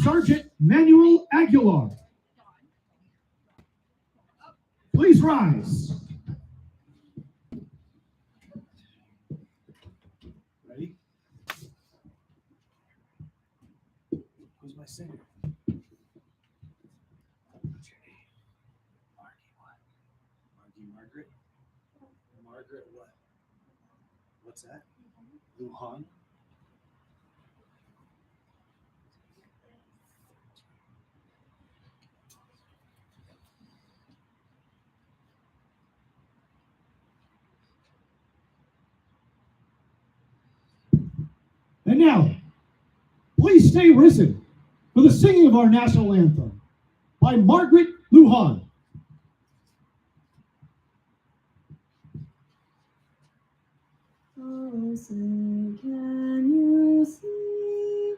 Sergeant Manuel Aguilar. Please rise. Ready? Who's my singer? What's your name? Margie what? Margie Margaret? Margaret what? What's that? Lujan? And now, please stay risen for the singing of our national anthem by Margaret Lujan. Oh, say, can you see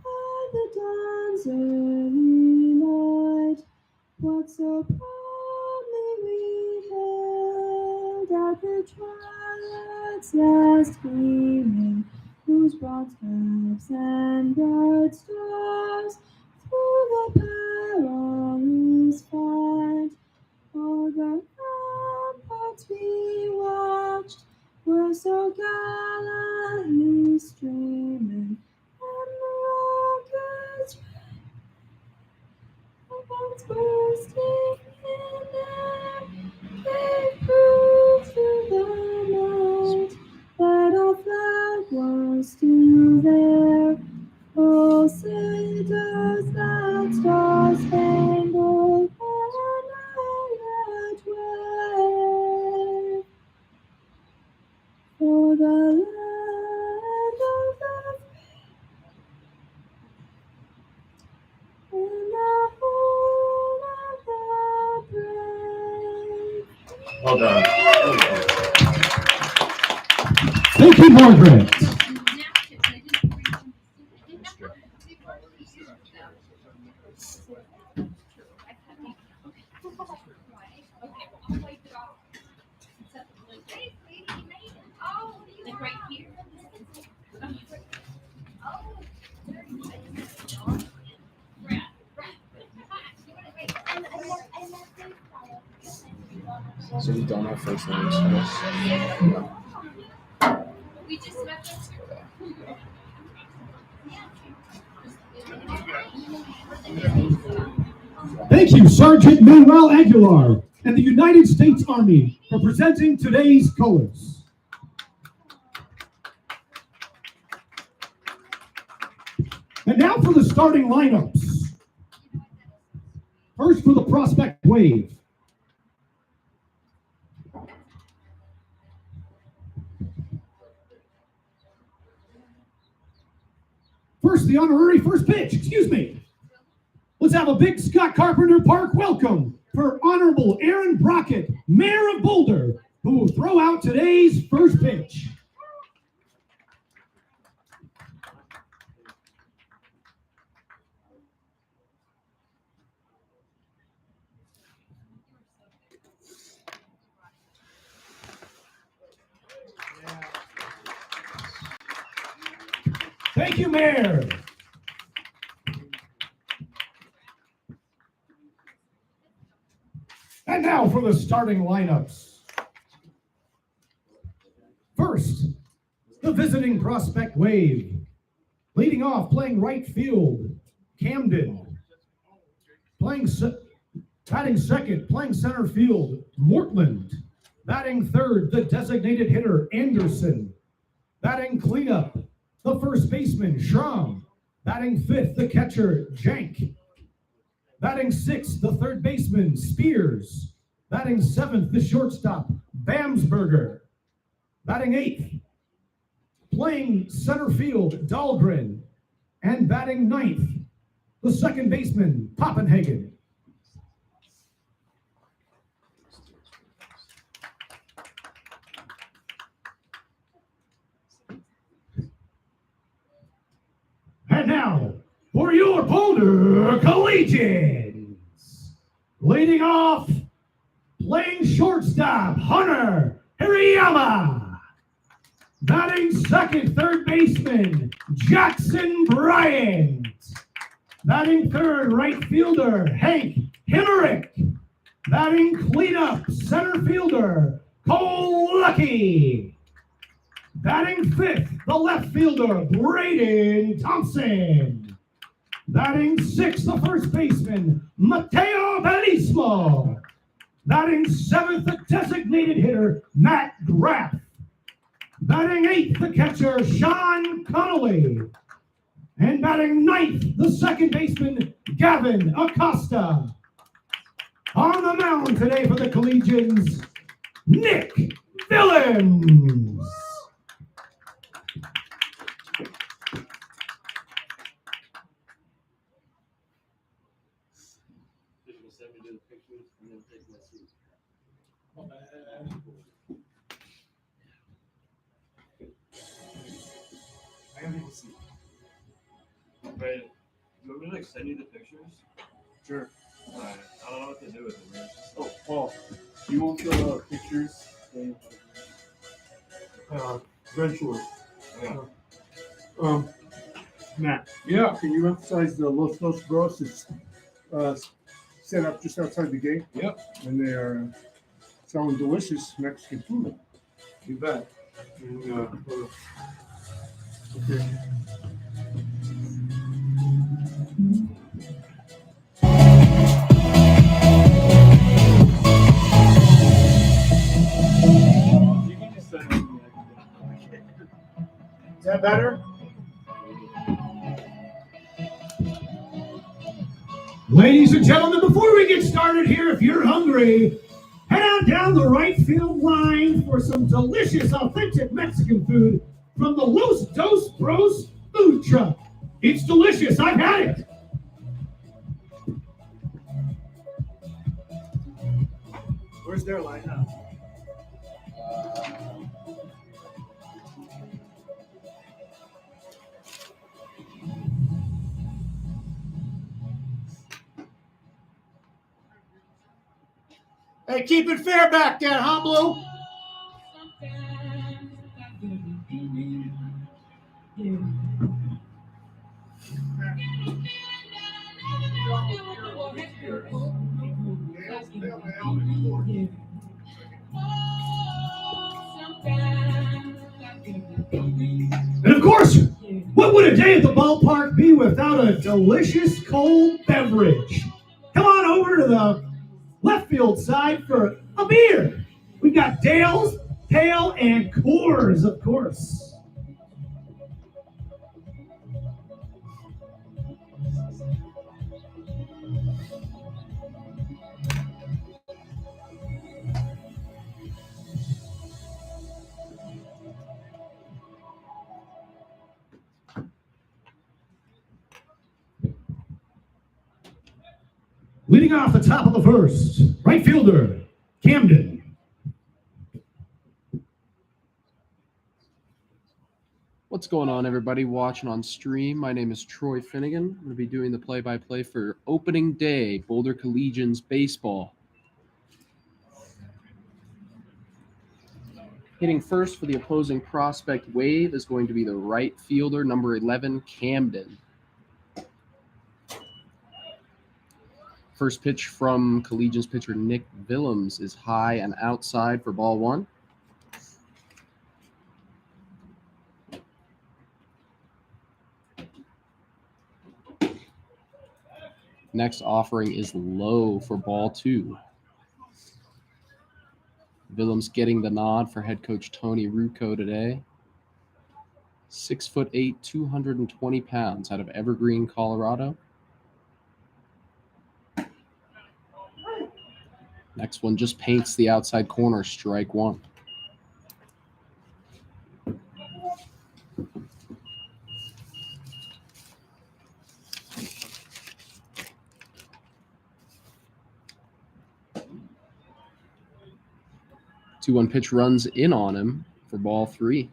by the dawn's early light what so proudly we hailed at the twilight's last gleaming, whose broad steps and bright stars through the perilous fight o'er the ramparts we watched were so gallantly streaming, and the rockets bombs bursting in air gave proof to the night that our flag was still there. Oh, say does that star-spangled banner yet wave for the land of the free and the home of the brave. Well done. Thank you, Margaret. So you don't have first names? No. We just met this. Thank you, Sergeant Manuel Aguilar and the United States Army for presenting today's colors. And now for the starting lineups. First for the prospect wave. First, the honorary first pitch, excuse me. Let's have a big Scott Carpenter Park welcome for Honorable Aaron Brockett, Mayor of Boulder, who will throw out today's first pitch. Thank you, Mayor. And now for the starting lineups. First, the visiting prospect wave. Leading off, playing right field, Camden. Batting second, playing center field, Mortland. Batting third, the designated hitter, Anderson. Batting cleanup, the first baseman, Schramm. Batting fifth, the catcher, Jank. Batting sixth, the third baseman, Spears. Batting seventh, the shortstop, Bamsberger. Batting eighth, playing center field, Dahlgren. And batting ninth, the second baseman, Poppenhagen. And now, for your Boulder Collegians. Leading off, playing shortstop, Hunter Hirayama. Batting second, third baseman, Jackson Bryant. Batting third, right fielder, Hank Hemmerich. Batting cleanup, center fielder, Cole Lucky. Batting fifth, the left fielder, Braden Thompson. Batting sixth, the first baseman, Mateo Belismo. Batting seventh, the designated hitter, Matt Graff. Batting eighth, the catcher, Sean Connolly. And batting ninth, the second baseman, Gavin Acosta. On the mound today for the Collegians, Nick Willems. I gotta take a seat. Right. You want me to send you the pictures? Sure. Alright. I don't know what to do with them, man. Oh, Paul. You want the pictures? Red shorts. Yeah. Matt. Yeah. Can you emphasize the Los Bros is set up just outside the gate? Yep. And they are selling delicious Mexican food. You bet. And, okay. Is that better? Ladies and gentlemen, before we get started here, if you're hungry, head on down the right field line for some delicious, authentic Mexican food from the Los Dos Bros food truck. It's delicious. I've had it. Where's their line now? Hey, keep it fair back there, huh, Blue? And of course, what would a day at the ballpark be without a delicious cold beverage? Come on over to the left field side for a beer. We've got Dale's, Pale, and Coors, of course. Leading off the top of the first, right fielder, Camden. What's going on, everybody watching on stream? My name is Troy Finnegan. I'm going to be doing the play-by-play for opening day, Boulder Collegians baseball. Hitting first for the opposing prospect wave is going to be the right fielder, number 11, Camden. First pitch from Collegians pitcher Nick Willems is high and outside for ball one. Next offering is low for ball two. Willems getting the nod for head coach Tony Rucco today. 6'8", 220 pounds out of Evergreen, Colorado. Next one just paints the outside corner, strike one. Two-one pitch runs in on him for ball three.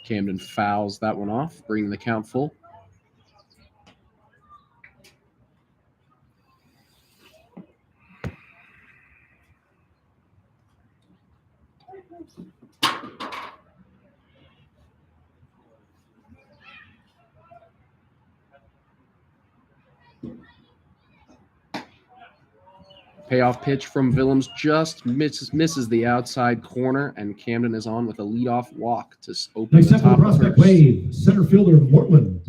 Camden fouls that one off, bringing the count full. Payoff pitch from Willems just misses the outside corner, and Camden is on with a leadoff walk to open Next the up for the top of the prospect first. wave, center fielder Mortland.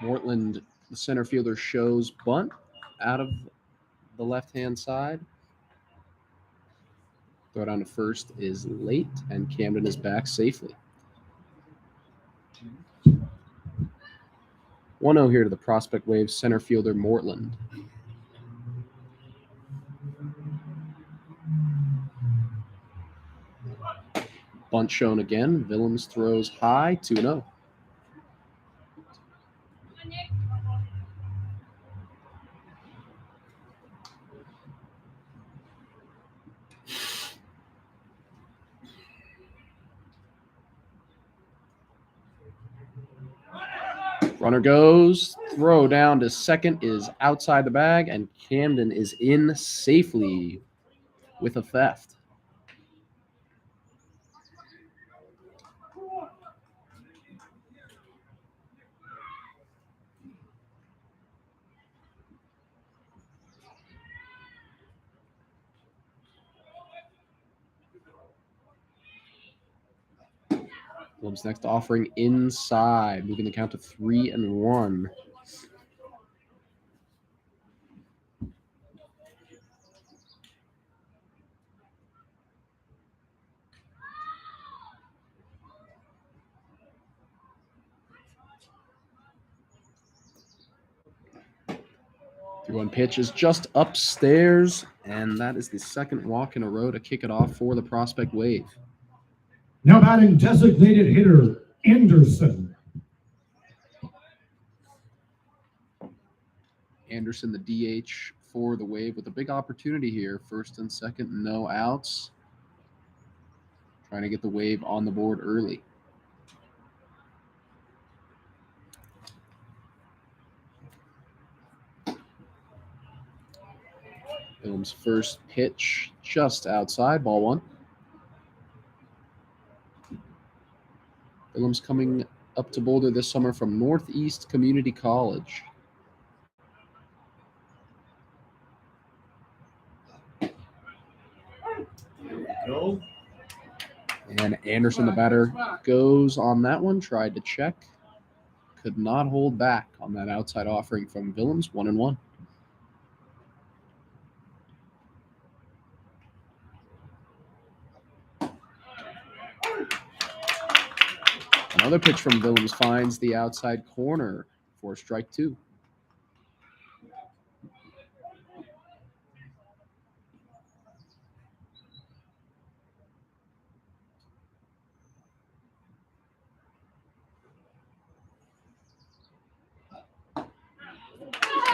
Mortland, the center fielder, shows bunt out of the left-hand side. Throw down to first is late, and Camden is back safely. 1-0 here to the prospect wave center fielder Mortland. Bunt shown again. Willems throws high, 2-0. Runner goes, throw down to second is outside the bag, and Camden is in safely with a theft. Willems next offering inside, moving the count to 3-1. The one pitch is just upstairs, and that is the second walk in a row to kick it off for the prospect wave. Now batting designated hitter Anderson. Anderson, the DH for the wave, with a big opportunity here. First and second, no outs. Trying to get the wave on the board early. Willems' first pitch just outside, ball one. Willems coming up to Boulder this summer from Northeast Community College. Go. And Anderson, the batter, goes on that one, tried to check. Could not hold back on that outside offering from Willems, 1-1. Another pitch from Willems finds the outside corner for strike two.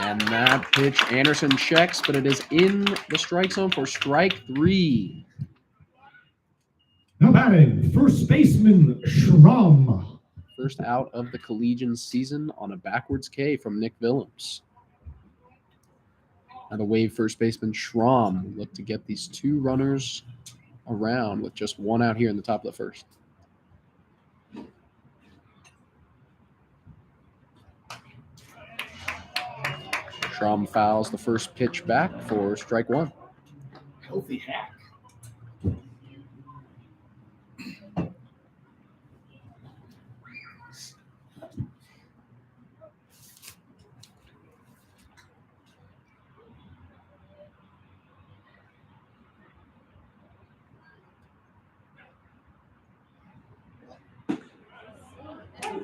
And that pitch, Anderson checks, but it is in the strike zone for strike three. Now batting first baseman Schramm. First out of the Collegian season on a backwards K from Nick Willems. Now the wave first baseman Schramm will look to get these two runners around with just one out here in the top of the first. Schramm fouls the first pitch back for strike one. Healthy hack.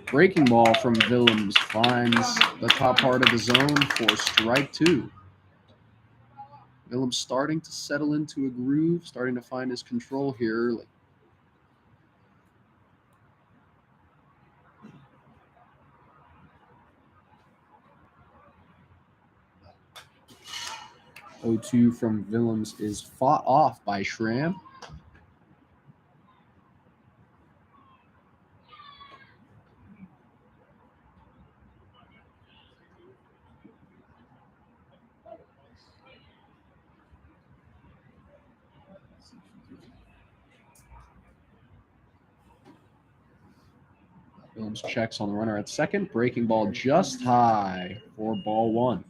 Breaking ball from Willems finds the top part of the zone for strike two. Willems starting to settle into a groove, starting to find his control here early. 0-2 from Willems is fought off by Schramm. Willems checks on the runner at second. Breaking ball just high for ball one.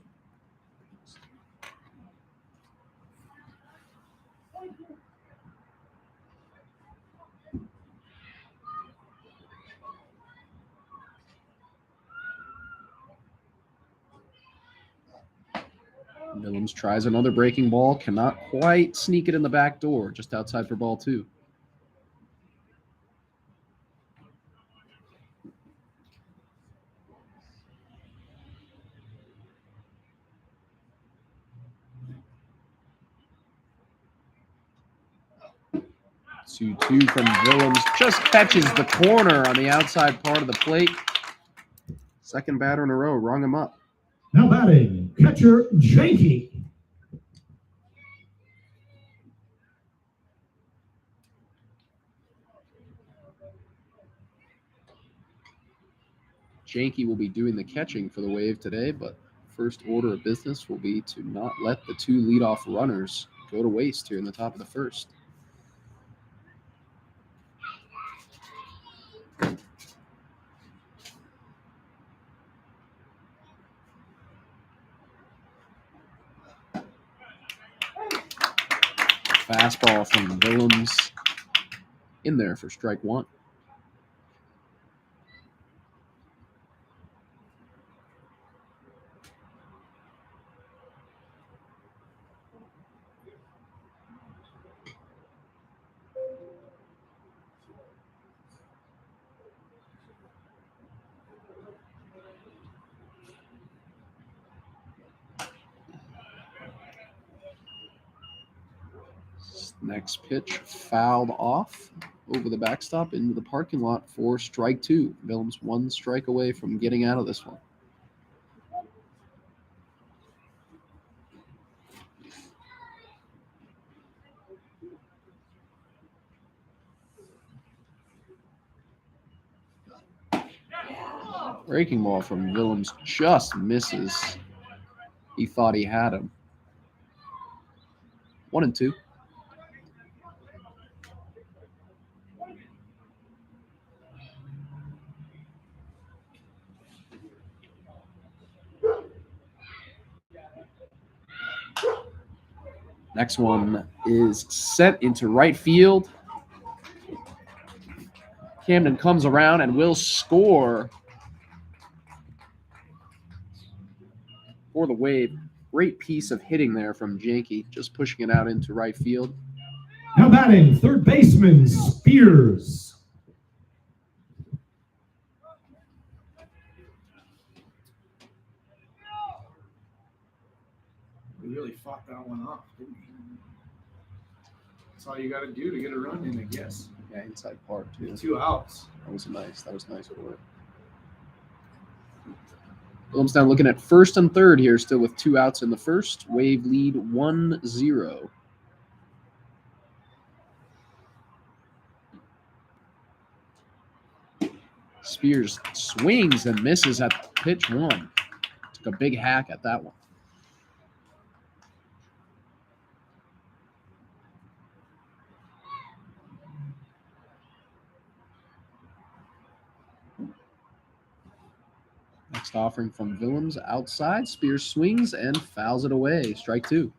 Willems tries another breaking ball, cannot quite sneak it in the back door, just outside for ball two. Two from Willems, just catches the corner on the outside part of the plate. Second batter in a row, rung him up. Now batting, catcher Janke. Janke will be doing the catching for the Wave today, but first order of business will be to not let the two leadoff runners go to waste here in the top of the first. Fastball from Willems in there for strike one. Next pitch fouled off over the backstop into the parking lot for strike two. Willems one strike away from getting out of this one. Breaking ball from Willems just misses. He thought he had him. 1-2. Next one is sent into right field. Camden comes around and will score for the Wave. Great piece of hitting there from Janke, just pushing it out into right field. Now batting, third baseman Spears. We really fought that one off, didn't we? That's all you got to do to get a run in, I guess. Yeah, inside part too. 2 outs. That was nice for it. Willems now looking at first and third here, still with 2 outs in the first. Wave lead 1-0. Spears swings and misses at pitch one. Took a big hack at that one. Next offering from Willems outside. Spears swings and fouls it away. Strike two.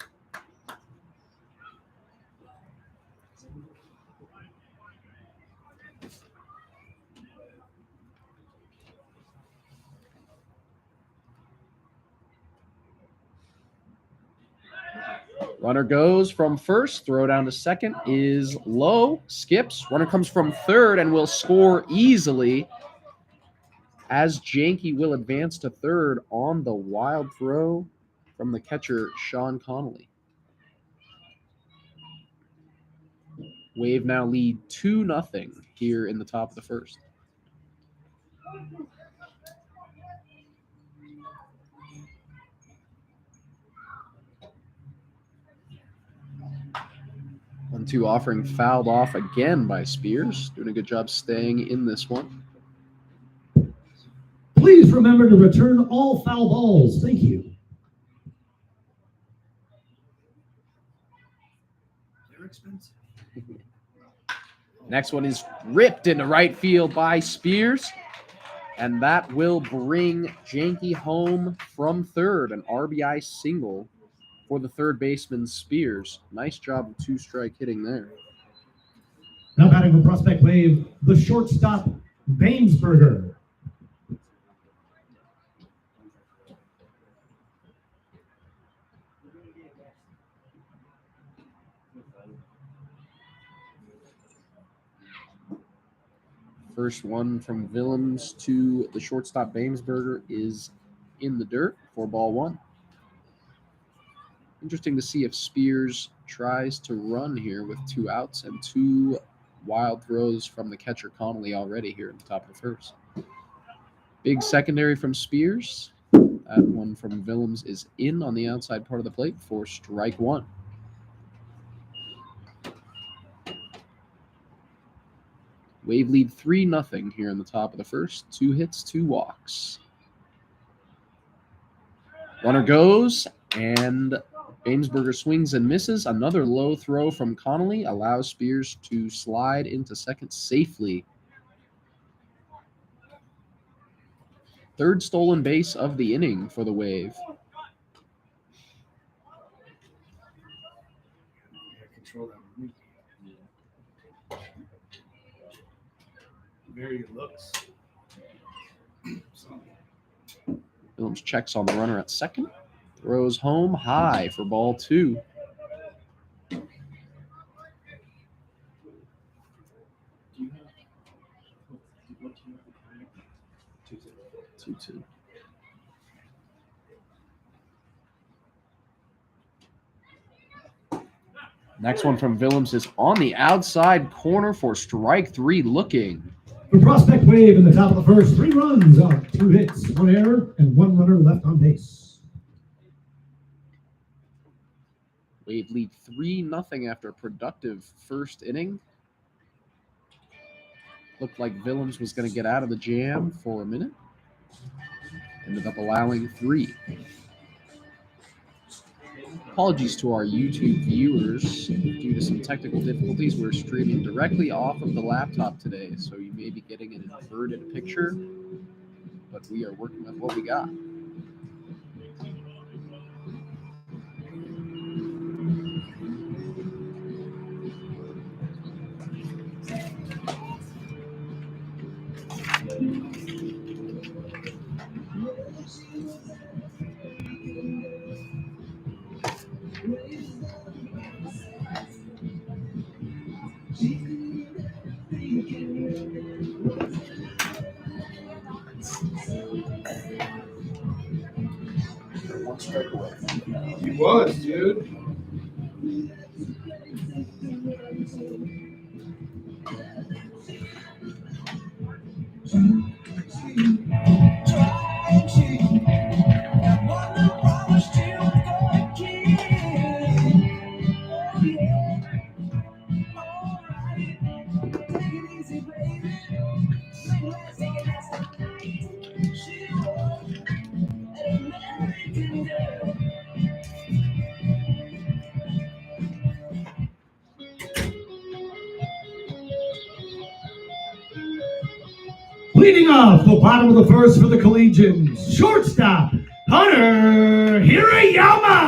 Runner goes from first. Throw down to second is low. Skips. Runner comes from third and will score easily, as Janke will advance to third on the wild throw from the catcher, Sean Connolly. Wave now lead 2-0 here in the top of the first. 1-2 offering fouled off again by Spears. Doing a good job staying in this one. Please remember to return all foul balls. Thank you. They're expensive. Next one is ripped into right field by Spears. And that will bring Janke home from third. An RBI single for the third baseman, Spears. Nice job of two-strike hitting there. Now batting the prospect wave, the shortstop, Bainsberger. First one from Willems to the shortstop, Bainsberger, is in the dirt for ball one. Interesting to see if Spears tries to run here with 2 outs and 2 wild throws from the catcher Connolly already here at the top of the first. Big secondary from Spears. That one from Willems is in on the outside part of the plate for strike one. Wave lead 3-0 here in the top of the first. 2 hits, 2 walks. Runner goes, and Bainsberger swings and misses. Another low throw from Connolly allows Spears to slide into second safely. Third stolen base of the inning for the Wave. Yeah, control that with me. Very good looks. So, Willems checks on the runner at second. Throws home high for ball 2. Do you have what do you have? 2-2. Next one from Willems is on the outside corner for strike 3 looking. The prospect wave in the top of the first, 3 runs on 2 hits, 1 error, and 1 runner left on base. Wave lead 3-0 after a productive first inning. Looked like Willems was going to get out of the jam for a minute. Ended up allowing 3. Apologies to our YouTube viewers. Due to some technical difficulties, we're streaming directly off of the laptop today, so you may be getting an inverted picture, but we are working with what we got. One strike away. he was, dude. Leading off the bottom of the first for the Collegians, shortstop, Hunter Hirayama.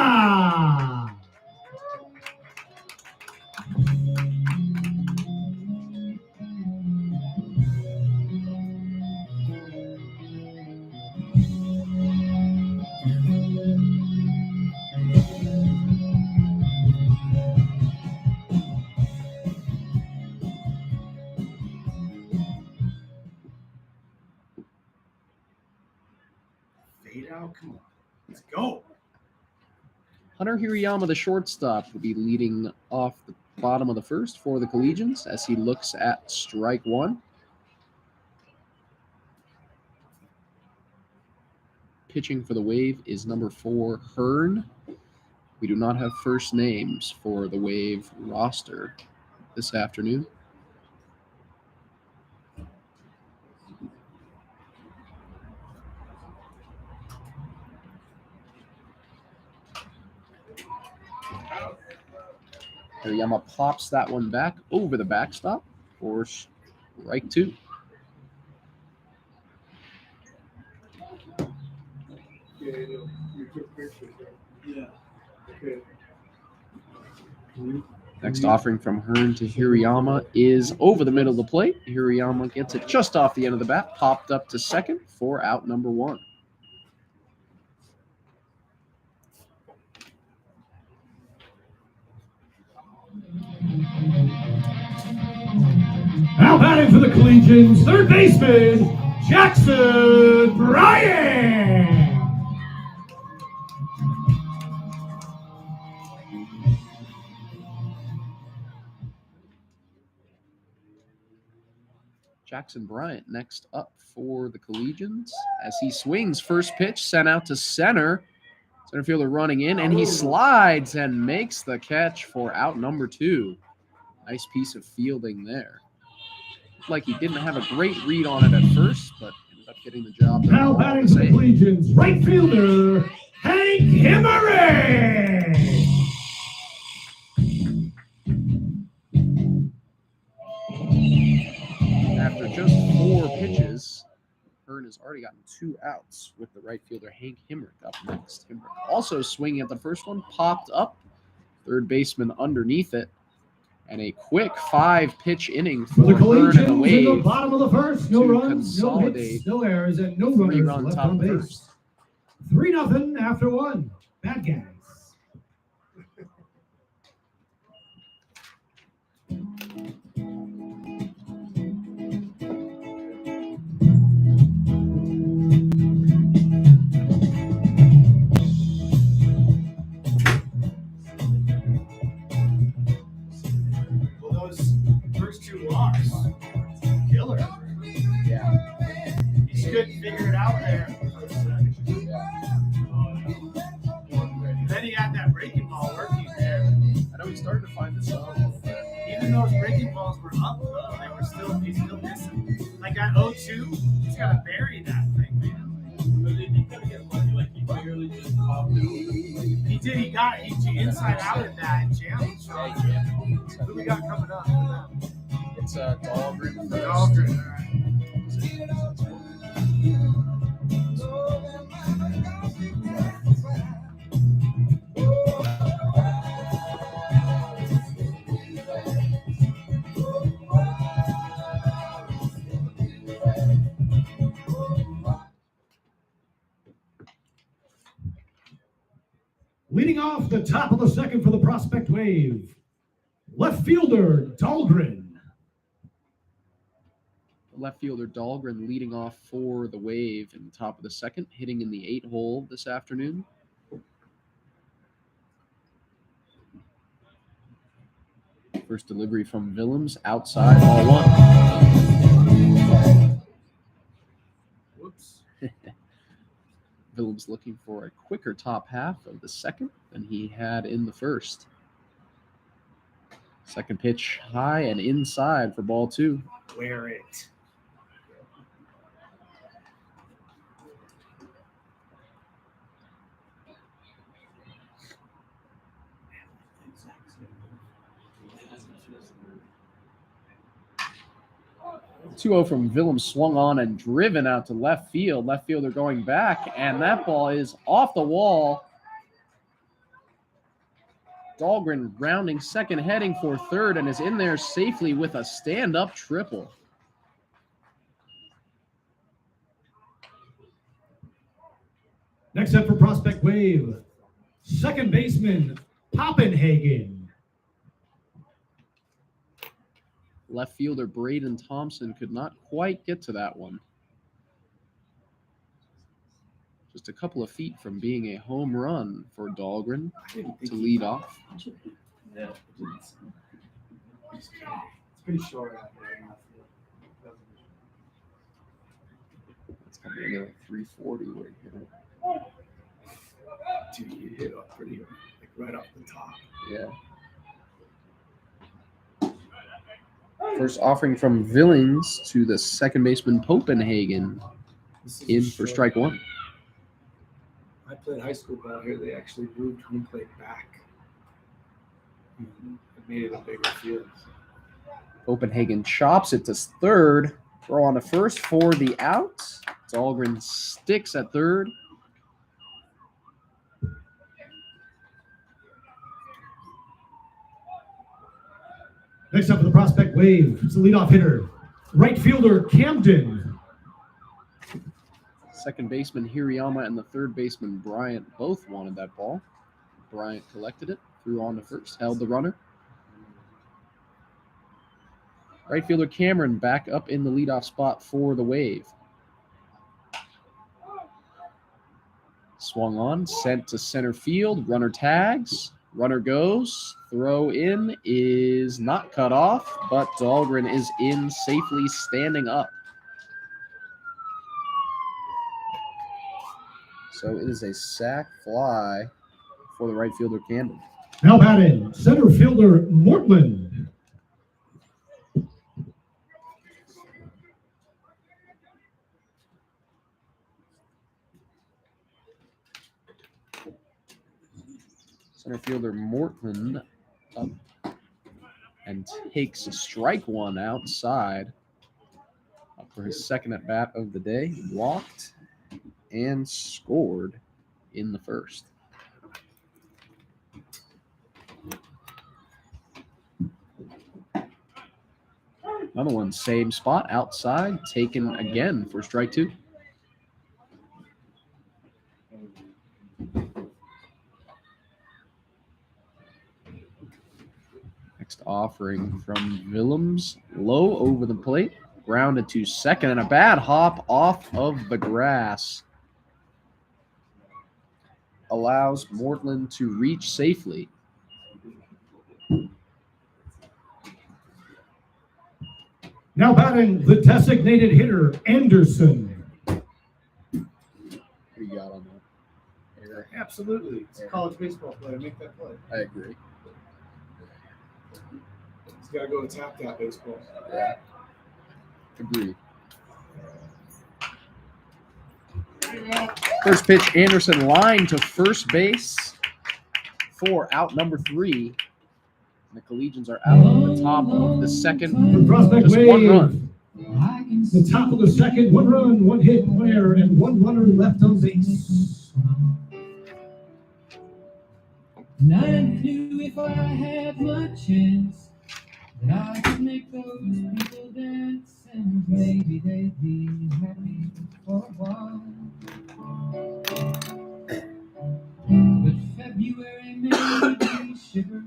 Fade out. Come on. Let's go. Hunter Hirayama, the shortstop, will be leading off the bottom of the first for the Collegians as he looks at strike 1. Pitching for the Wave is number 4, Hearn. We do not have first names for the Wave roster this afternoon. Hirayama pops that one back over the backstop for strike 2. Yeah, you took pictures. Yeah. Okay. Next offering from Hearn to Hirayama is over the middle of the plate. Hirayama gets it just off the end of the bat, popped up to second for out number 1. Now batting for the Collegians, third baseman, Jackson Bryant. Jackson Bryant next up for the Collegians as he swings. First pitch sent out to center. Center fielder running in, and he slides and makes the catch for out number 2. Nice piece of fielding there. Looked like he didn't have a great read on it at first, but ended up getting the job done. Now all batting the for the same. Collegians, right fielder, Hank Himmery. After just 4 pitches, Hearn has already gotten 2 outs with the right fielder Hank Himmerich up next. Himmerich also swinging at the first one, popped up, third baseman underneath it, and a quick 5-pitch inning For the for Hearn and Collegians the in the Wave. bottom of the first, no to runs, no consolidate hits, no errors, and no 3 runners runs left top on of the base. first. 3-0 after 1. Bad guys. Well, those first 2 walks, killer. Yeah. He just couldn't figure it out there. Then he had that breaking ball working there. I know he started to find the zone a little bit. Even those breaking balls were up, though, he's still missing. Like that 0-2, he's got to bury that thing, man. But they did kind of get lucky, like he barely just popped it over. He did. He inside out at that and jammed. Who do we got coming up? It's Dahlgren first. Dahlgren, all right. Leading off the top of the second for the Prospect Wave, left fielder Dahlgren. Left fielder Dahlgren leading off for the Wave in the top of the second, hitting in the 8-hole this afternoon. First delivery from Willems, outside, ball 1. Whoops. Willems looking for a quicker top half of the second than he had in the first. Second pitch high and inside for ball 2. Wear it. Two-0 from Willems, swung on and driven out to left field. Left fielder going back, and that ball is off the wall. Dahlgren rounding second, heading for third, and is in there safely with a stand-up triple. Next up for Prospect Wave, second baseman Poppenhagen. Left fielder Braden Thompson could not quite get to that one. Just a couple of feet from being a home run for Dahlgren to lead off. Yeah. It's pretty short out there. It's going to be another 340 right here. Dude, you hit up pretty right off the top. Yeah. First offering from Villains to the second baseman Copenhagen This is in a for short strike one. I played high school ball here. They actually moved home plate back. It made it a bigger field. Copenhagen chops it to third. Throw on to first for the out. Dahlgren sticks at third. Next up for the prospect wave, it's the leadoff hitter, right fielder Camden. Second baseman Hirayama and the third baseman Bryant both wanted that ball. Bryant collected it, threw on to first, held the runner. Right fielder Cameron back up in the leadoff spot for the wave. Swung on, sent to center field. Runner tags. Runner goes. Throw in is not cut off, but Dahlgren is in safely standing up. So it is a sac fly for the right fielder Camden. Now batting, center fielder Mortland. Center fielder Mortland up and takes a strike one outside. Up for his second at bat of the day. Walked and scored in the first. Another one, same spot outside, taken again for strike two. Next offering from Willems, low over the plate, grounded to second, and a bad hop off of the grass allows Mortland to reach safely. Now batting, the designated hitter Anderson. What do you got on that? Error. Absolutely. It's a college baseball player. Make that play. I agree. He's got to go tap that baseball. Yeah. Agree. First pitch, Anderson line to first base for out number 3. And the Collegians are out on the top of the second. The prospect Just wave. one run. The top of the second, 1 run, 1 hit player, and 1 runner left on base. And I knew if I had my chance that I could make those people dance, and maybe they'd be happy for a while. But February made me shiver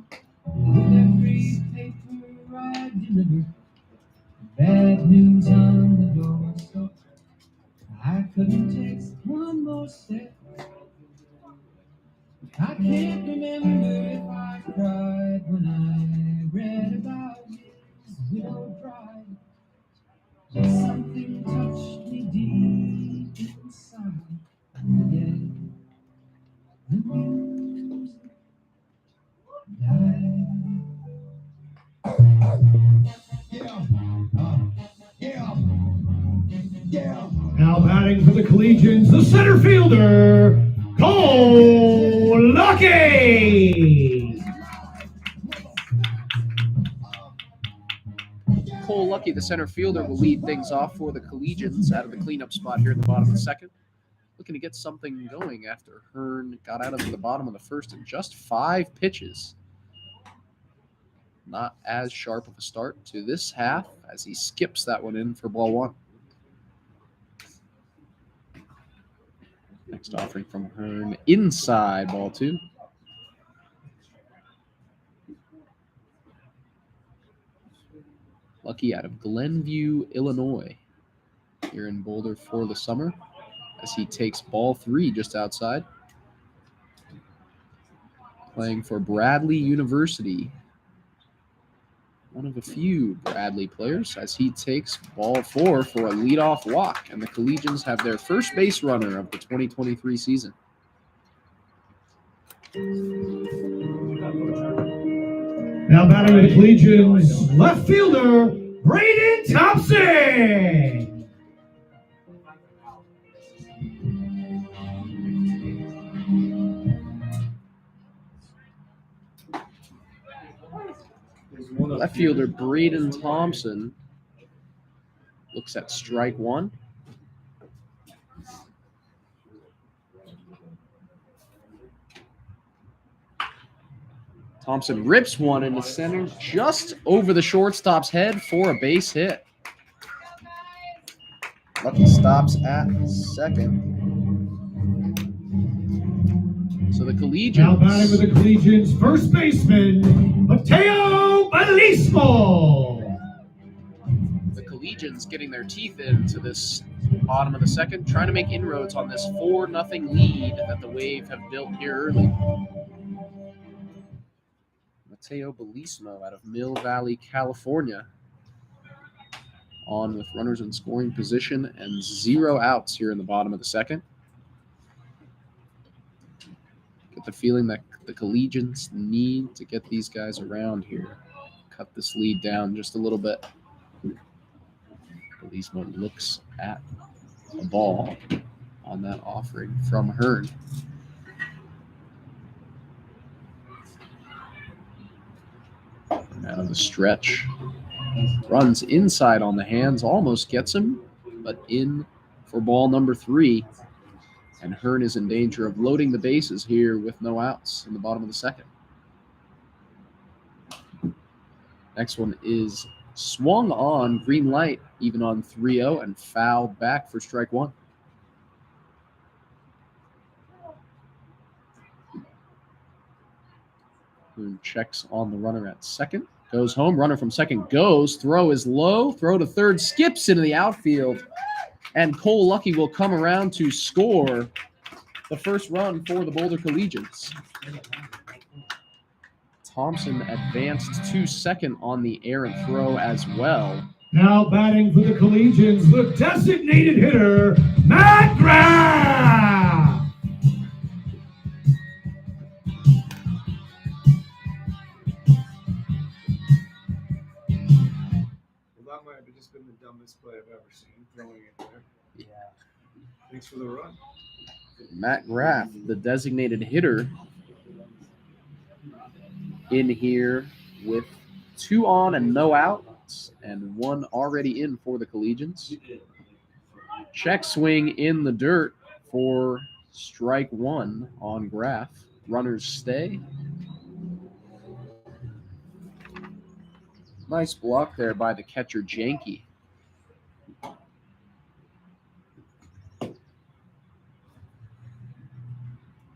with every paper I delivered. Bad news on the doorstep. I couldn't take one more step. I can't remember if I cried when I read about his widow bride. Something touched me deep inside. Yeah, the music died. Now batting for the Collegians, the center fielder, Cole Lucky. Cole Lucky, the center fielder, will lead things off for the Collegians out of the cleanup spot here in the bottom of the second. Looking to get something going after Hearn got out of the bottom of the first in just 5 pitches. Not as sharp of a start to this half as he skips that one in for ball 1. Next offering from Hearn inside ball 2. Lucky out of Glenview, Illinois, here in Boulder for the summer as he takes ball 3 just outside. Playing for Bradley University. One of a few Bradley players as he takes ball 4 for a leadoff walk. And the Collegians have their first base runner of the 2023 season. Now batting with the Collegians, left fielder, Braden Thompson. Left fielder Braden Thompson looks at strike one. Thompson rips one into center just over the shortstop's head for a base hit. Lucky stops at second. So the Now batting with Collegians, the Collegians, first baseman, Mateo Balismo. the Collegians getting their teeth into this bottom of the second, trying to make inroads on this 4-0 lead that the Wave have built here early. Mateo Balismo out of Mill Valley, California, on with runners in scoring position and 0 outs here in the bottom of the second. Get the feeling that the Collegians need to get these guys around here. Cut this lead down just a little bit. Balismo looks at the ball on that offering from Hearn. Out of the stretch. Runs inside on the hands, almost gets him, but in for ball number 3. And Hearn is in danger of loading the bases here with no outs in the bottom of the second. Next one is swung on, green light, even on 3-0, and fouled back for strike one. Hearn checks on the runner at second. Goes home. Runner from second goes. Throw is low. Throw to third. Skips into the outfield. And Cole Lucky will come around to score the first run for the Boulder Collegians. Thompson advanced to second on the errant throw as well. Now batting for the Collegians, the designated hitter, Matt Graff. Well, that might have just been the dumbest play I've ever seen, throwing it there. Yeah. Thanks for the run. Matt Graff, the designated hitter, in here with 2 on and no outs, and 1 already in for the Collegians. Check swing in the dirt for strike 1 on Graff. Runners stay. Nice block there by the catcher, Janke.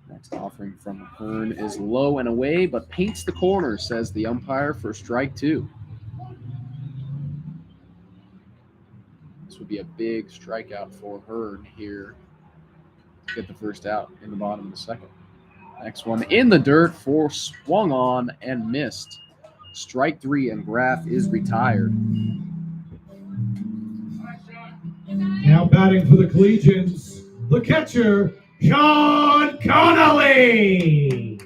Next offering from Hearn is low and away, but paints the corner, says the umpire, for strike 2. This would be a big strikeout for Hearn here to get the first out in the bottom of the second. Next one in the dirt for swung on and missed. Strike 3, and Graff is retired. Now batting for the Collegians, the catcher, Sean Connolly.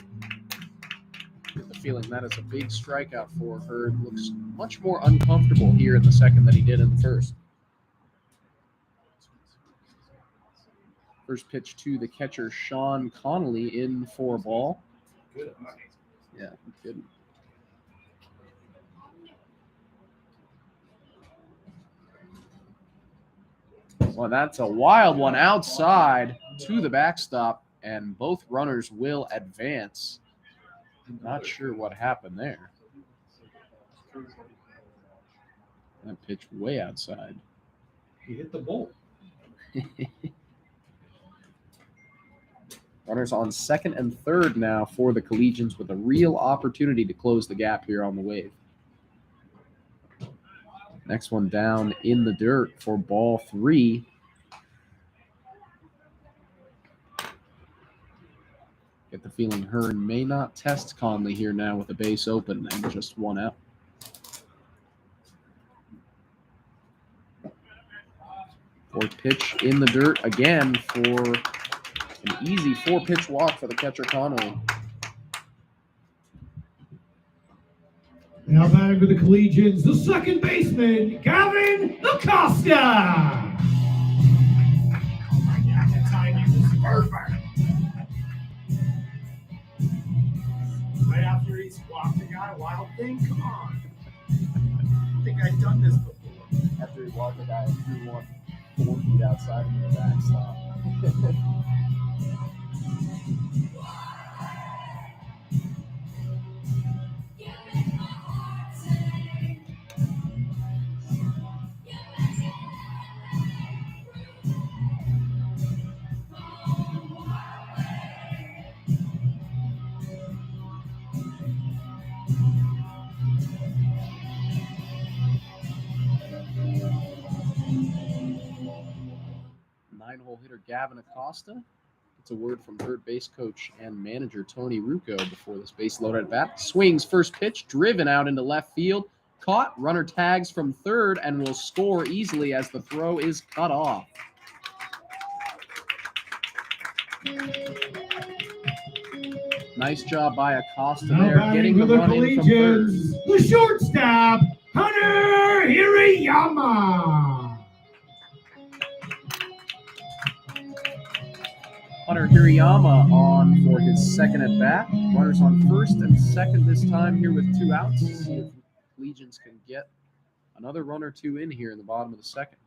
Get the feeling that is a big strikeout for Hearn. Looks much more uncomfortable here in the second than he did in the first. First pitch to the catcher, Sean Connolly, in for a ball. Good. Yeah, good. Well, that's a wild one outside to the backstop, and both runners will advance. Not sure what happened there. That pitch way outside. He hit the bolt. Runners on second and third now for the Collegians, with a real opportunity to close the gap here on the Wave. Next one down in the dirt for ball 3. Get the feeling Hearn may not test Conley here now with a base open and just 1 out. Fourth pitch in the dirt again for an easy 4-pitch walk for the catcher Connolly. Now batting for the Collegians, the second baseman, Gavin Acosta. Oh my God, the timing was perfect. Right after he's walked the guy, wild thing. Come on. I think I've done this before. After he walked the guy through 4 feet outside of the backstop. Nine-hole hitter Gavin Acosta. It's a word from third base coach and manager Tony Rucco before this base loaded at bat. Swings first pitch, driven out into left field. Caught, runner tags from third and will score easily as the throw is cut off. Nice job by Acosta Now there, batting getting for the the run in from third. Collegians, the shortstop, Hunter Hirayama. Hunter Hirayama on for his second at bat. Runners on first and second this time here with 2 outs. See if Legions can get another run or 2 in here in the bottom of the second.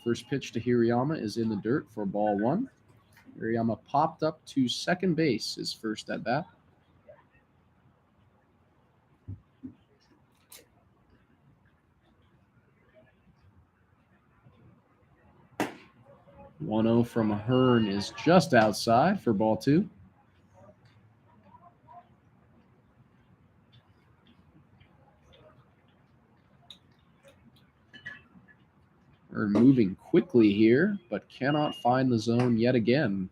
First pitch to Hirayama is in the dirt for ball 1. Hirayama popped up to second base, his first at bat. "1-0 from Hearn is just outside for ball 2. Hearn moving quickly here, but cannot find the zone yet again.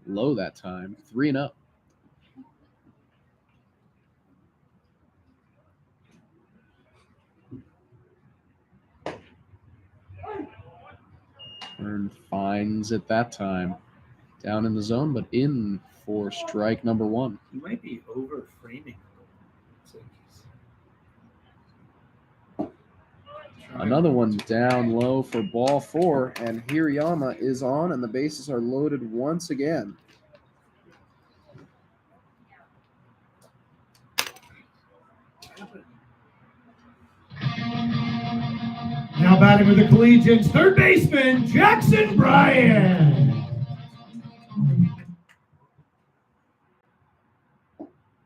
Low that time, 3-0. Hearn finds it that time. Down in the zone, but in for strike number 1. He might be over framing. Another one down low for ball 4, and Hirayama is on, and the bases are loaded once again. Now batting with the Collegians, third baseman, Jackson Bryant.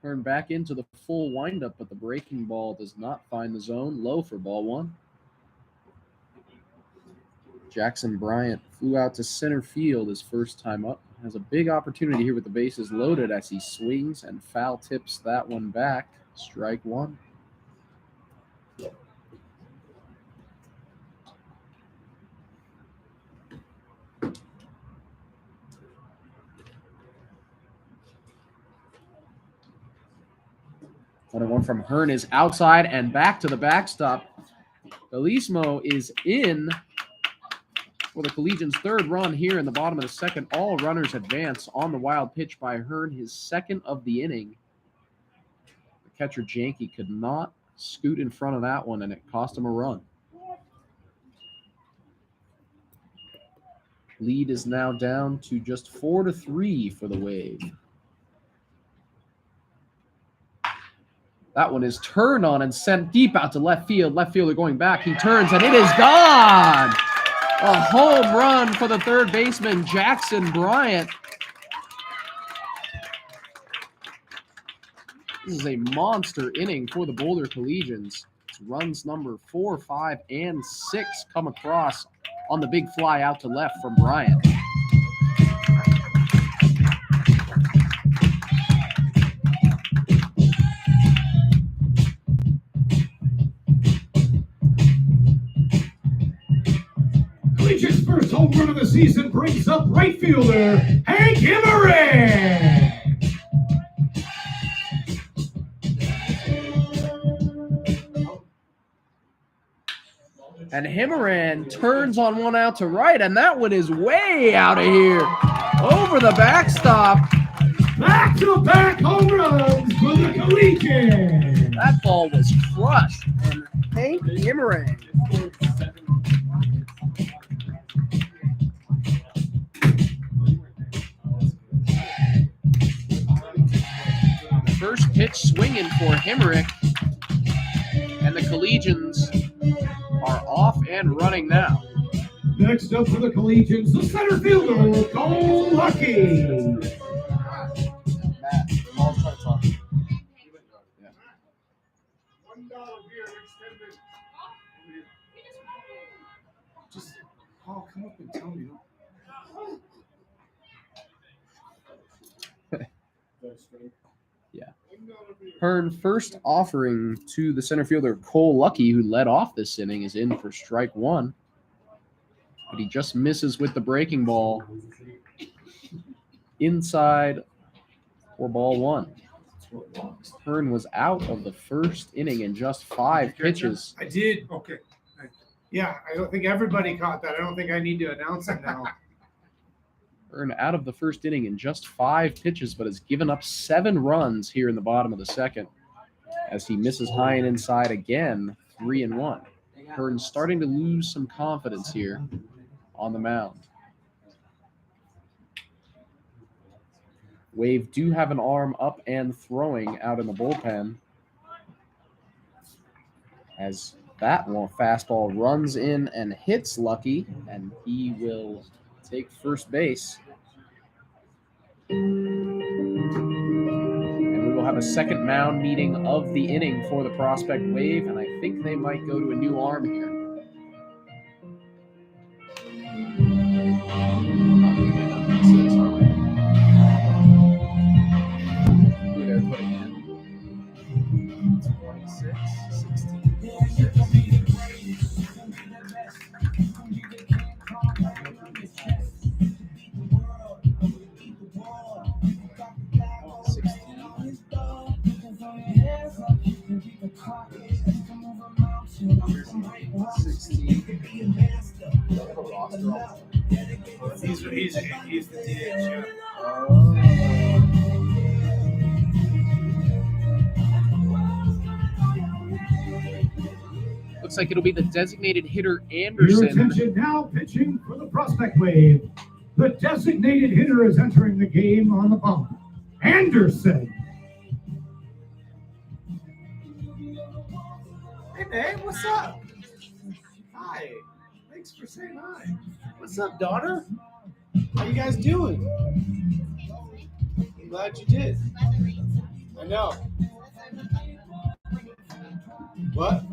Hearn back into the full windup, but the breaking ball does not find the zone. Low for ball 1. Jackson Bryant flew out to center field his first time up. Has a big opportunity here with the bases loaded as he swings and foul tips that one back. Strike 1. Another one from Hearn is outside and back to the backstop. Belismo is in for the Collegians' third run here in the bottom of the second. All runners advance on the wild pitch by Hearn, his second of the inning. The catcher Janke could not scoot in front of that one, and it cost him a run. Lead is now down to just 4-3 for the Wave. That one is turned on and sent deep out to left field. Left fielder going back. He turns, and it is gone. A home run for the third baseman, Jackson Bryant. This is a monster inning for the Boulder Collegians. It's runs number 4, 5, and 6 come across on the big fly out to left from Bryant. Collegians' first home run of the season brings up right fielder Hank Emery. And Himmeran turns on one out to right, and that one is way out of here. Over the backstop. Back-to-back home runs for the Collegians. That ball was crushed. And Hank Immerang. First pitch swinging for Hemrick. And the Collegians are off and running now. Next up for the Collegians, the center fielder, Cole Lucky. Matt, Paul's trying to talk. $1 beer next 10 minutes. Just, Paul, come up and tell me. Yeah. Hearn first offering to the center fielder Cole Lucky, who led off this inning, is in for strike one. But he just misses with the breaking ball inside for ball one. Hearn was out of the first inning in just 5 pitches. I did. Okay. Yeah, I don't think everybody caught that. I don't think I need to announce it now. Hearn out of the first inning in just 5 pitches, but has given up 7 runs here in the bottom of the second as he misses high and inside again, 3-1. Hearn's starting to lose some confidence here on the mound. Wave do have an arm up and throwing out in the bullpen as that one fastball runs in and hits Lucky, and he will take first base. And we will have a second mound meeting of the inning for the Prospect Wave, and I think they might go to a new arm here. Who they're putting in. 26, 16. He's the DH, yeah. Looks like it'll be the designated hitter Your Anderson. attention now, pitching for the Prospect Wave. The designated hitter is entering the game on the bump. Anderson. Hey, babe, what's up? Hi. Thanks for saying hi. What's up, daughter? How you guys doing? I'm glad you did. I know. What?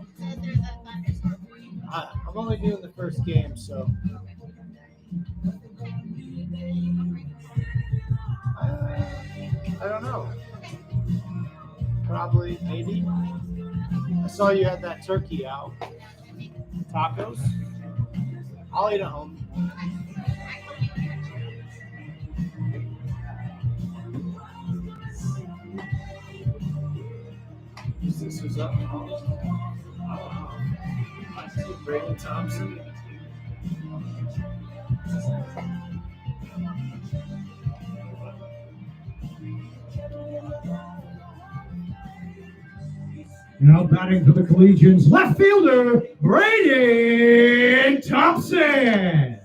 I'm only doing the first game, so. I don't know. Probably, maybe. I saw you had that turkey out. Tacos? I'll eat at home. This was up. Brayden Thompson. Now batting for the Collegians, left fielder, Brayden Thompson.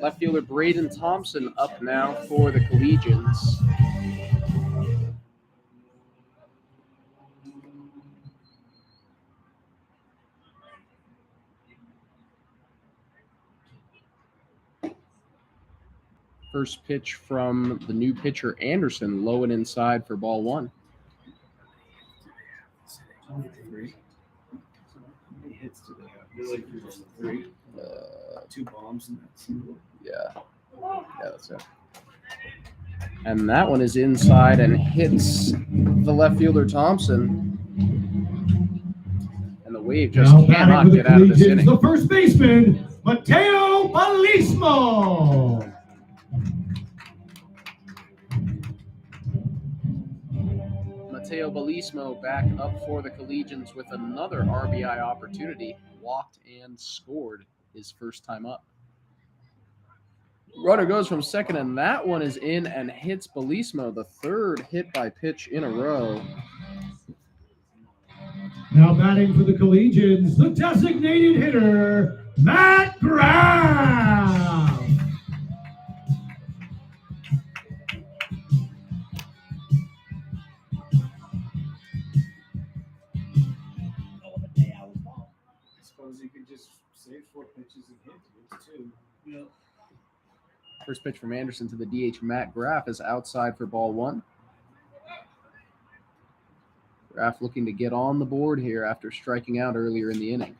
Left fielder Brayden Thompson up now for the Collegians. First pitch from the new pitcher Anderson, low and inside for ball one. 23. How many hits do they have? 3. 2 bombs in that single. Yeah, that's it. And that one is inside and hits the left fielder Thompson. And the Wave just Now cannot batting for get the out of this Collegians, inning. the first baseman, Mateo Balismo. Mateo Bellismo back up for the Collegians with another RBI opportunity. Walked and scored his first time up. Runner goes from second, and that one is in and hits Bellismo, the third hit by pitch in a row. Now batting for the Collegians, the designated hitter, Matt Brown. I suppose you could just save 4 pitches and hit it too. First pitch from Anderson to the DH, Matt Graff, is outside for ball 1. Graff looking to get on the board here after striking out earlier in the inning.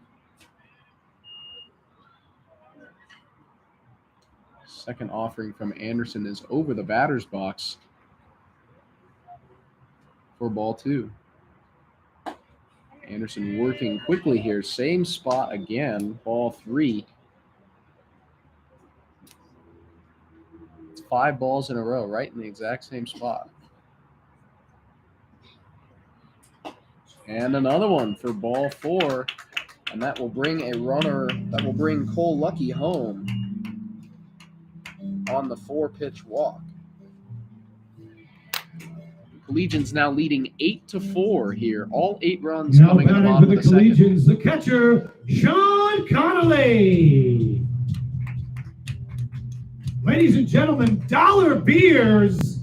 Second offering from Anderson is over the batter's box for ball 2. Anderson working quickly here. Same spot again, ball 3. It's 5 balls in a row, right in the exact same spot. And another one for ball 4. And that will bring a runner, that will bring Cole Lucky home on the 4-pitch walk. Collegians now leading 8-4 here. All 8 runs Now coming in the batting for bottom the of the second. Collegians, the catcher, Sean Connolly. Ladies and gentlemen, dollar beers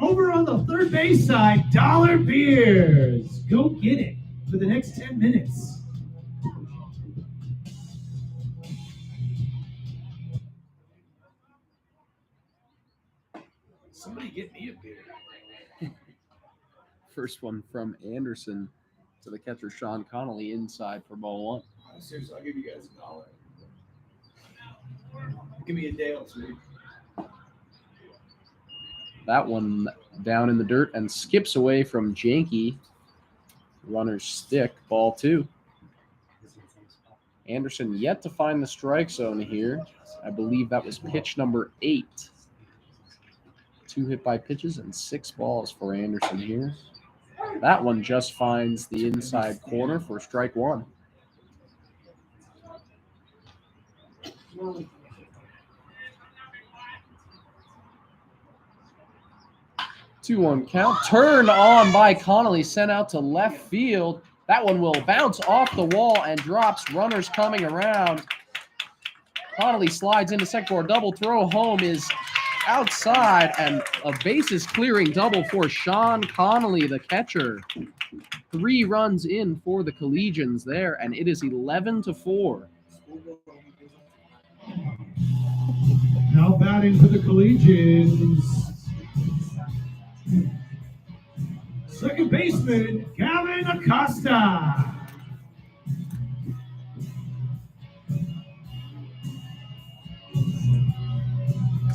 over on the third base side. Dollar beers. Go get it for the next 10 minutes. Somebody get me a beer. First one from Anderson to the catcher, Sean Connolly, inside for ball 1. Oh, seriously, I'll give you guys $1. Give me a day or 2. That one down in the dirt and skips away from Janke. Runner's stick, ball 2. Anderson yet to find the strike zone here. I believe that was pitch number 8. 2 hit by pitches and 6 balls for Anderson here. That one just finds the inside corner for strike 1. 2-1 count. Turned on by Connolly, sent out to left field. That one will bounce off the wall and drops. Runners coming around. Connolly slides into second for a double. Throw home is outside, and a bases clearing double for Sean Connolly, the catcher. 3 runs in for the Collegians there, and it is 11-4. Now batting for the Collegians, second baseman, Gavin Acosta.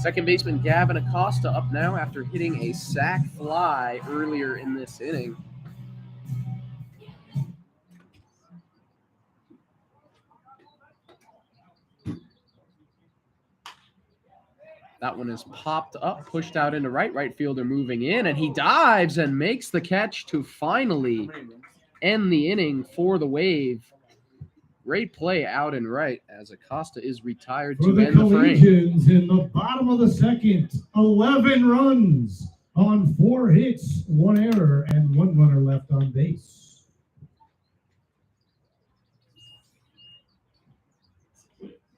Second baseman Gavin Acosta up now after hitting a sac fly earlier in this inning. That one is popped up, pushed out into right. Right fielder moving in, and he dives and makes the catch to finally end the inning for the Wave. Great play out and right as Acosta is retired For to the end the frame. Collegians in the bottom of the second, 11 runs on 4 hits, 1 error, and 1 runner left on base.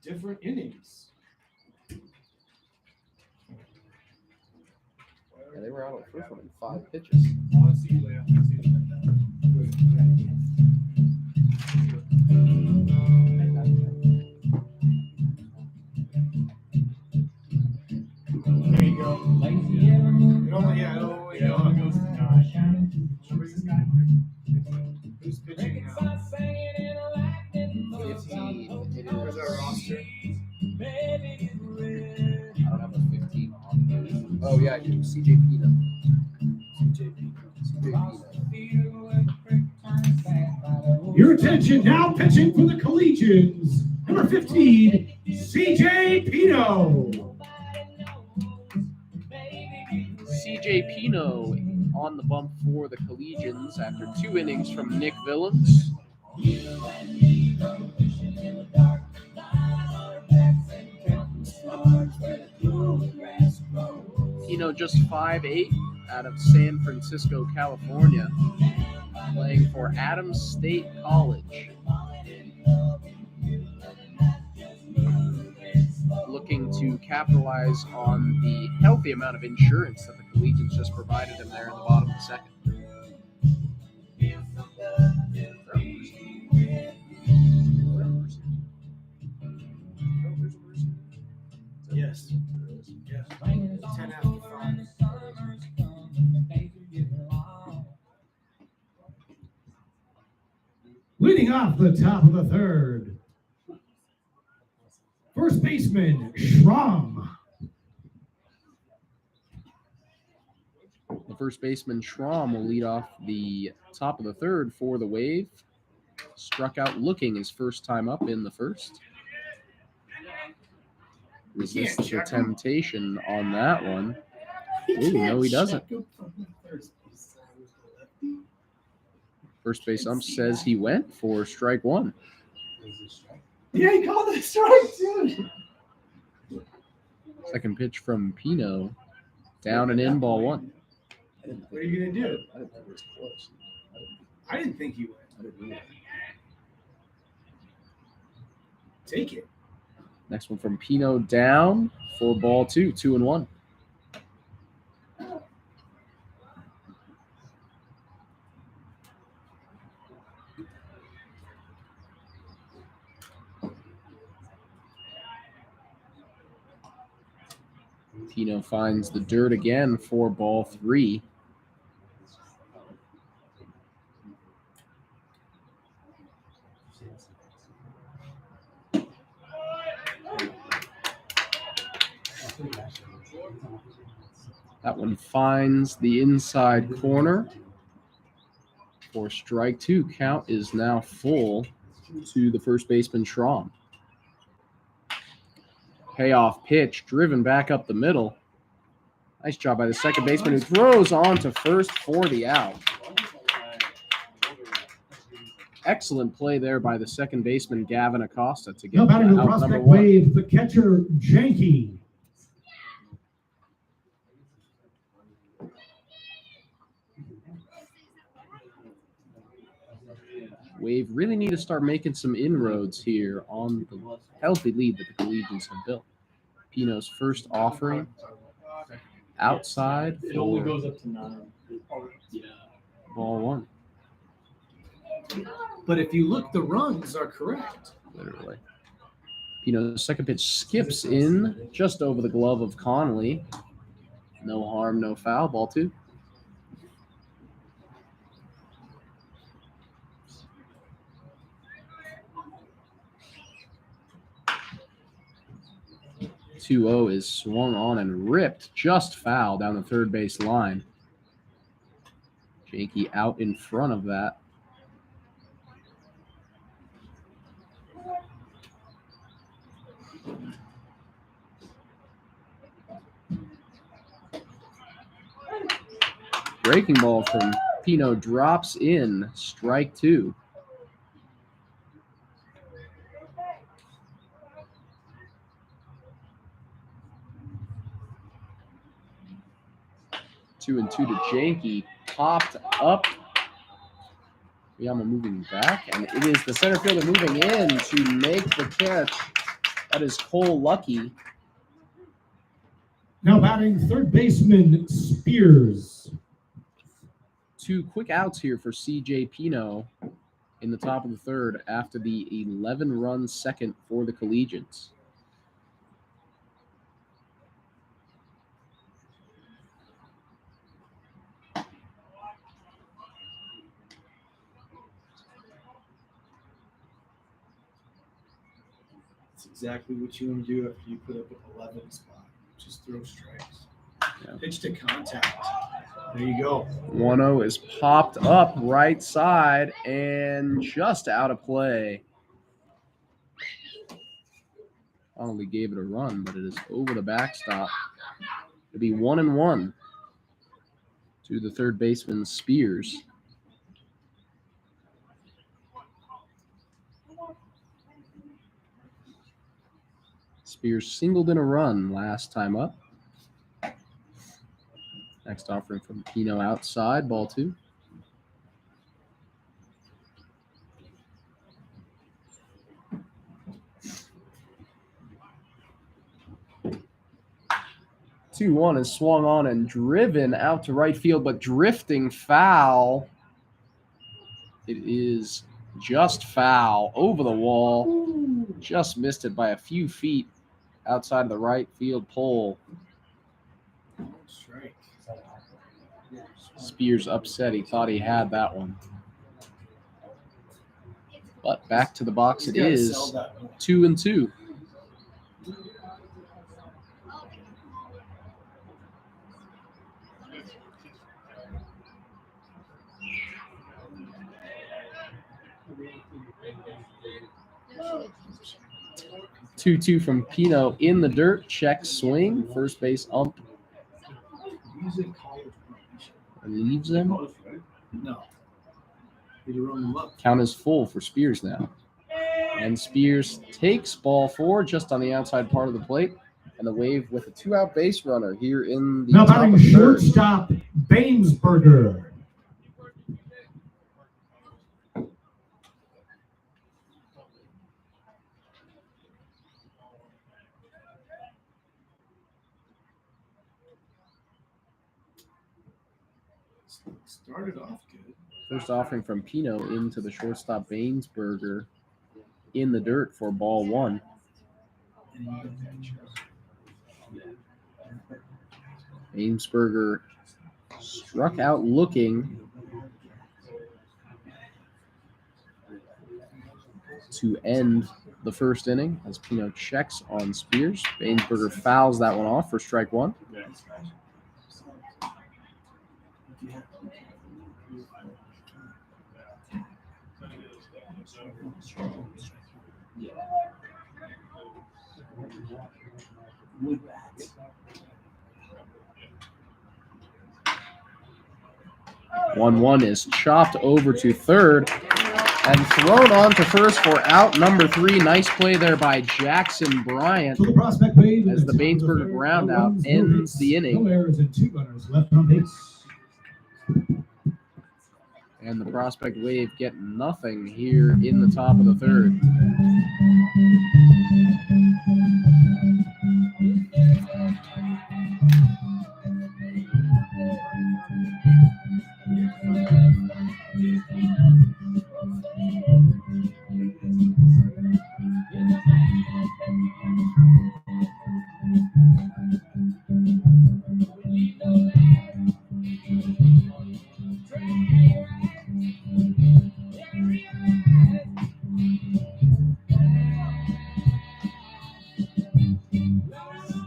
Different innings. Yeah, they were out on the first one in 5 pitches. There you go. It only goes to 9. Who's pitching now? 15. It Where's is. our roster? I don't have a 15 on here. Oh, yeah, I do. CJ Pina. Your attention now, pitching for the Collegians, number 15, CJ Pino. CJ Pino on the bump for the Collegians after 2 innings from Nick Villains. Pino just 5'8", out of San Francisco, California, playing for Adams State College. Looking to capitalize on the healthy amount of insurance that the Collegians just provided him there in the bottom of the second. Yes. Yeah. 10 after 5. Leading off the top of the third, first baseman Schramm. The first baseman Schramm will lead off the top of the third for the Wave. Struck out looking his first time up in the first. Resists the temptation on that one. Ooh, no, he doesn't. First base ump says he went for strike one. Yeah, he called it a strike, too. Second pitch from Pino. Down and in, ball one. What are you going to do? I didn't think he went. Take it. Next one from Pino, down for ball two, 2-1. Pino finds the dirt again for ball three. That one finds the inside corner for strike two. Count is now full to the first baseman, Schramm. Payoff pitch, driven back up the middle. Nice job by the second baseman, who throws on to first for the out. Excellent play there by the second baseman, Gavin Acosta, to get Now batting the out number prospect one. Wave, the catcher Janke. Wave really need to start making some inroads here on the healthy lead that the Collegians have built. Pino's first offering outside It only for goes up to 9. Yeah. ball one, But if you look, the runs are correct. literally. Pino's second pitch skips in just over the glove of Connolly. No harm, no foul. Ball two. (2-0) is swung on and ripped just foul down the third base line. Janke out in front of that. Breaking ball from Pino drops in, strike two. Two and two to Janke. Popped up. Yama moving back, and it is the center fielder moving in to make the catch. That is Cole Lucky. Now batting third baseman Spears. Two quick outs here for CJ Pino in the top of the third after the 11-run second for the Collegians. That's exactly what you want to do after you put up an 11 spot. Just throw strikes. Yeah. Pitch to contact. There you go. 1-0 is popped up right side and just out of play. Only gave it a run, but it is over the backstop. It'll be 1-1 to the third baseman, Spears. Spears singled in a run last time up. Next offering from Pino outside, ball 2. Two one is swung on and driven out to right field, but drifting foul. It is just foul over the wall. Just missed it by a few feet outside of the right field pole. Strike. Spears upset. He thought he had that one. But back to the box it is. 2-2. Two from Pino in the dirt. Check swing. First base ump leaves him. No. Did you run them up? Count is full for Spears now. And Spears takes ball 4 just on the outside part of the plate. And the Wave with a 2-out base runner here in the Now top batting of the third. shortstop, Bainsberger. Started off good. First offering from Pino into the shortstop, Bainsberger in the dirt for ball 1. Bainsberger struck out looking to end the first inning as Pino checks on Spears. Bainsberger fouls that one off for strike 1. Wood bats. 1-1 is chopped over to third and thrown on to first for out number 3. Nice play there by Jackson Bryant To the prospect Wave. as the Bainsberger ground out ends the inning. No errors and 2 runners left on base. And the Prospect Wave get nothing here in the top of the third.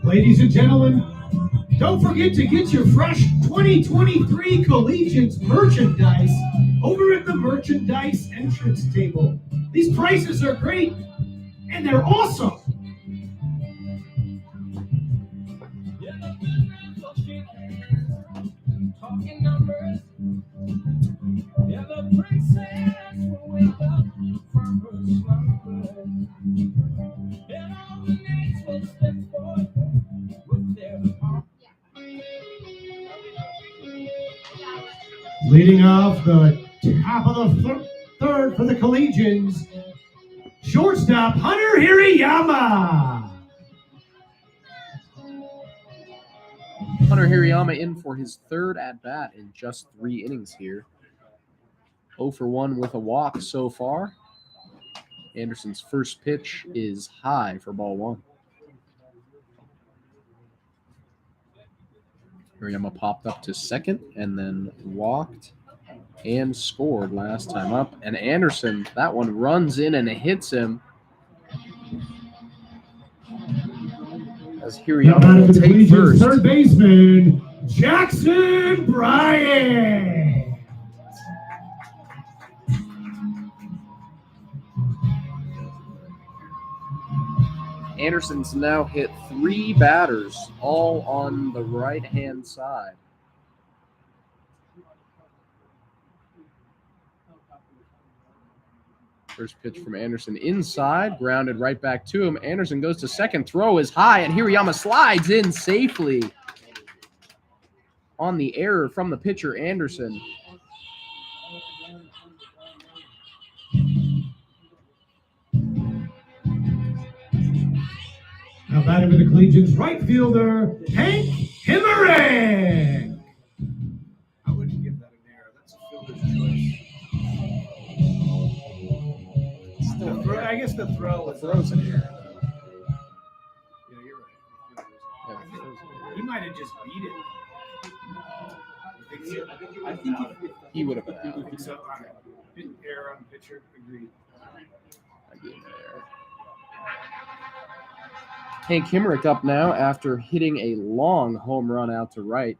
Ladies and gentlemen, don't forget to get your fresh 2023 Collegians merchandise over at the merchandise entrance table. These prices are great and they're awesome. Leading off the top of the third for the Collegians, shortstop Hunter Hirayama. Hunter Hirayama in for his third at-bat in just 3 innings here. 0 for 1 with a walk so far. Anderson's first pitch is high for ball 1. Hirayama popped up to second and then walked and scored last time up. And Anderson, that one runs in and hits him. As Hirayama will take first. Third baseman, Jackson Bryant. Anderson's now hit 3 batters, all on the right-hand side. First pitch from Anderson inside, grounded right back to him. Anderson goes to second, throw is high, and Hirayama slides in safely on the error from the pitcher, Anderson. Now batting for the Collegians, right fielder, Hank Himmerick. I wouldn't give that an error. That's a fielder's choice. I guess the throw was an error. Yeah, you're right. He might have just beat it. You think so? I think He would have been You out. think so? All right. Error on pitcher. Agreed. I gave him an error. Hank Himmerick up now after hitting a long home run out to right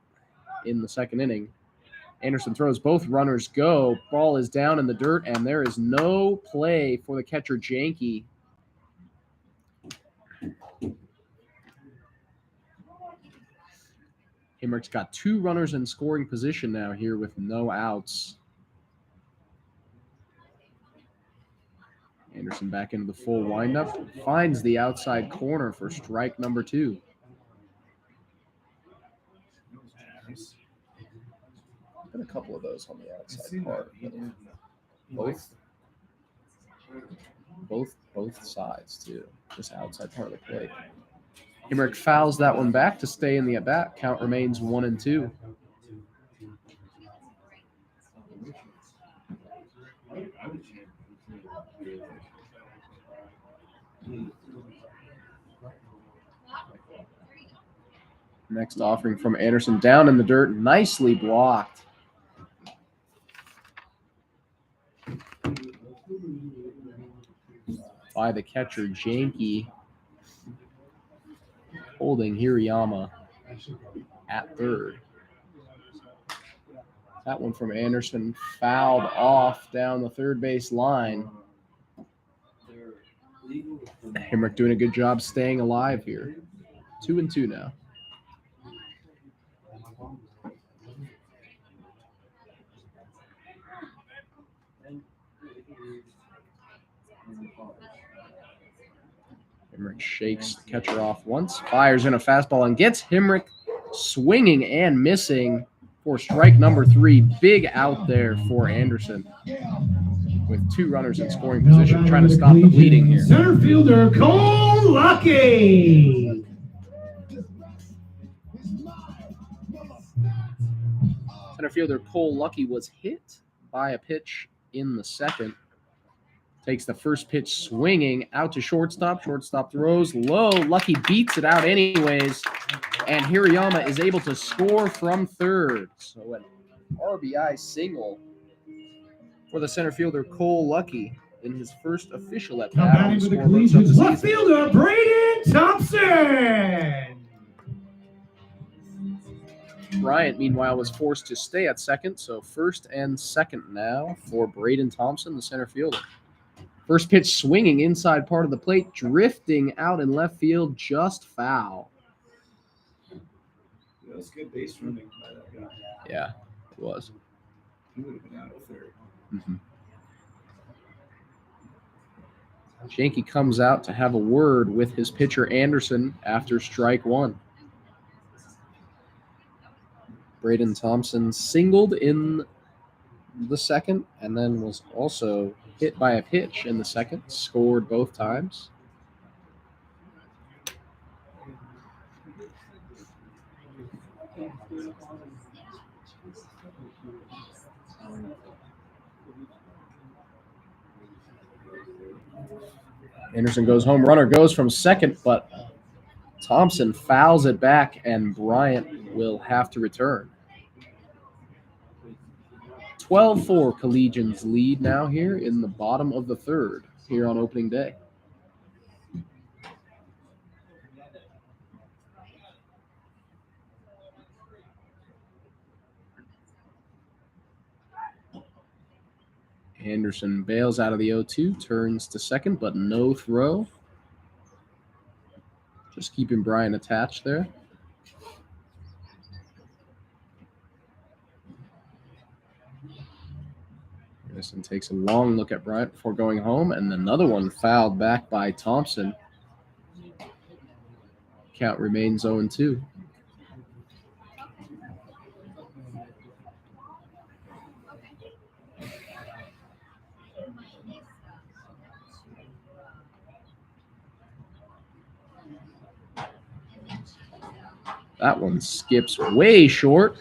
in the second inning. Anderson throws, both runners go. Ball is down in the dirt, and there is no play for the catcher, Janke. Himmerick's got 2 runners in scoring position now here with no outs. Anderson back into the full windup. Finds the outside corner for strike number 2. Been a couple of those on the outside part. Both sides too. Just outside part of the plate. Himmerick fouls that one back to stay in the at-bat. Count remains 1-2. Next offering from Anderson down in the dirt, nicely blocked. By the catcher, Janke, holding Hirayama at third. That one from Anderson fouled off down the third base line. Himmerick doing a good job staying alive here. 2-2 now. Himmerick shakes the catcher off once, fires in a fastball, and gets Himmerick swinging and missing for strike number 3. Big out there for Anderson with 2 runners in scoring position, trying to stop the bleeding here. Center fielder, Cole Lucky. Center fielder Cole Lucky was hit by a pitch in the second. Takes the first pitch swinging out to shortstop. Shortstop throws low. Lucky beats it out anyways. And Hirayama is able to score from third. So an RBI single for the center fielder Cole Lucky in his first official at Now bat. batting for the Collegians, left fielder, Braden Thompson. Bryant, meanwhile, was forced to stay at second. So first and second now for Braden Thompson, the center fielder. First pitch swinging inside part of the plate, drifting out in left field, just foul. That was good base running by that guy. Yeah, it was. He would have been out at third. Janke comes out to have a word with his pitcher Anderson after strike 1. Braden Thompson singled in the second and then was also hit by a pitch in the second, scored both times. Anderson goes home. Runner goes from second, but Thompson fouls it back, and Bryant will have to return. 12-4 Collegians lead now here in the bottom of the third here on opening day. Anderson bails out of the 0-2, turns to second, but no throw. Just keeping Bryant attached there. Anderson takes a long look at Bryant before going home, and another one fouled back by Thompson. Count remains 0-2. That one skips way short.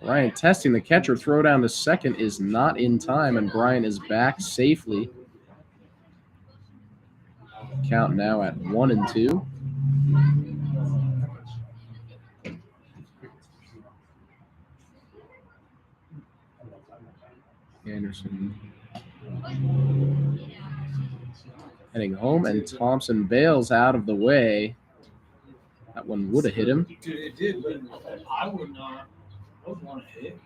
Bryant testing the catcher. Throw down to second is not in time, and Bryant is back safely. Count now at 1-2. Anderson heading home, and Thompson bails out of the way. That one would have hit him. Dude, it did, but I would not. I would want to hit.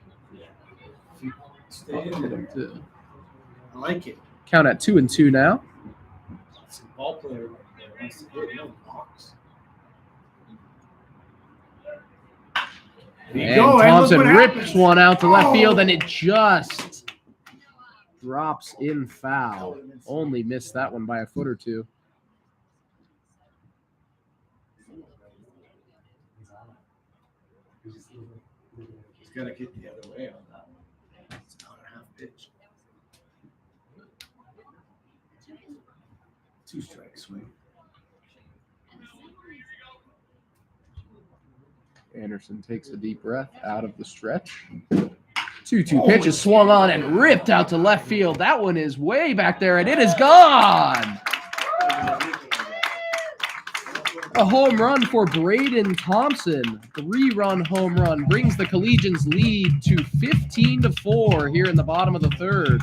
Stay in there. I like it. Count at 2-2 now. It's a ball player that wants to hit no box. And Thompson rips one out to left field, and it just drops in foul. Only missed that one by a foot or two. He's got to get the other way on that one. It's not a half pitch. 2 strike swing. Anderson takes a deep breath out of the stretch. 2-2 pitch is swung on and ripped out to left field. That one is way back there, and it is gone. A home run for Braden Thompson. 3-run home run brings the Collegians lead to 15-4 here in the bottom of the third.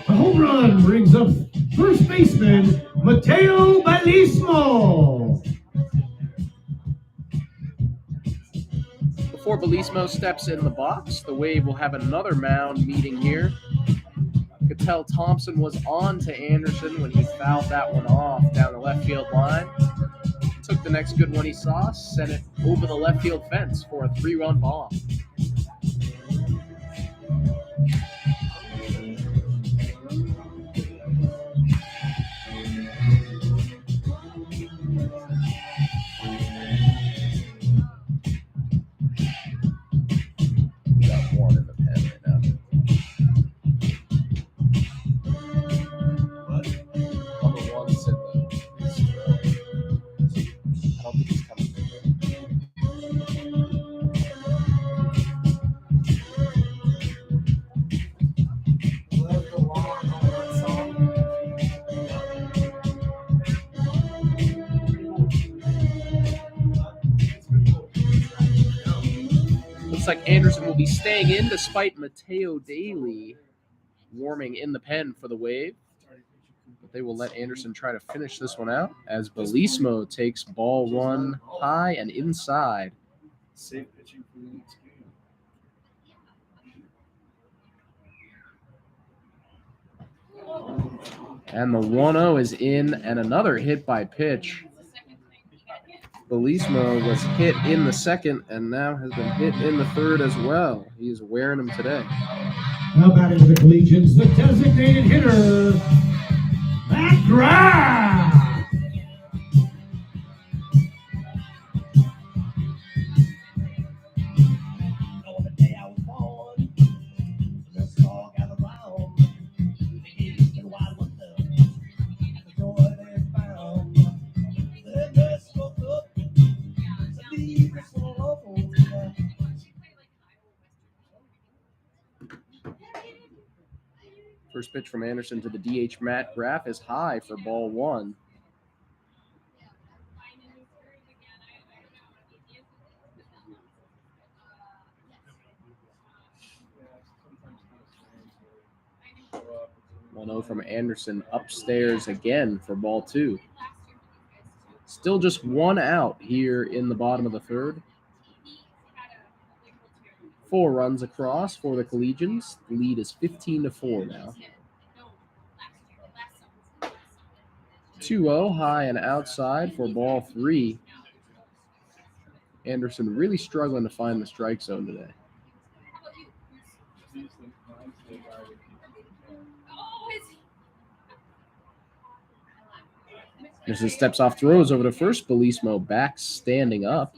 A home run brings up first baseman Mateo Balismo. Before Balismo steps in the box, the Wave will have another mound meeting here. You could tell Thompson was on to Anderson when he fouled that one off down the left field line. Took the next good one he saw, sent it over the left field fence for a 3-run bomb. Looks like Anderson will be staying in despite Mateo Daly warming in the pen for the Wave. But they will let Anderson try to finish this one out as Balismo takes ball 1 high and inside. Safe pitching for the next game. And the 1-0 is in, and another hit by pitch. Balismo was hit in the second and now has been hit in the third as well. He's wearing them today. Now batting for the Collegians, the designated hitter, Matt Graff. First pitch from Anderson to the DH Matt Graff is high for ball 1. One 0 from Anderson upstairs again for ball 2. Still just 1 out here in the bottom of the third. 4 runs across for the Collegians. The lead is 15-4 now. 2-0, high and outside for ball 3. Anderson really struggling to find the strike zone today. Anderson steps off, throws over to first. Belismo back standing up.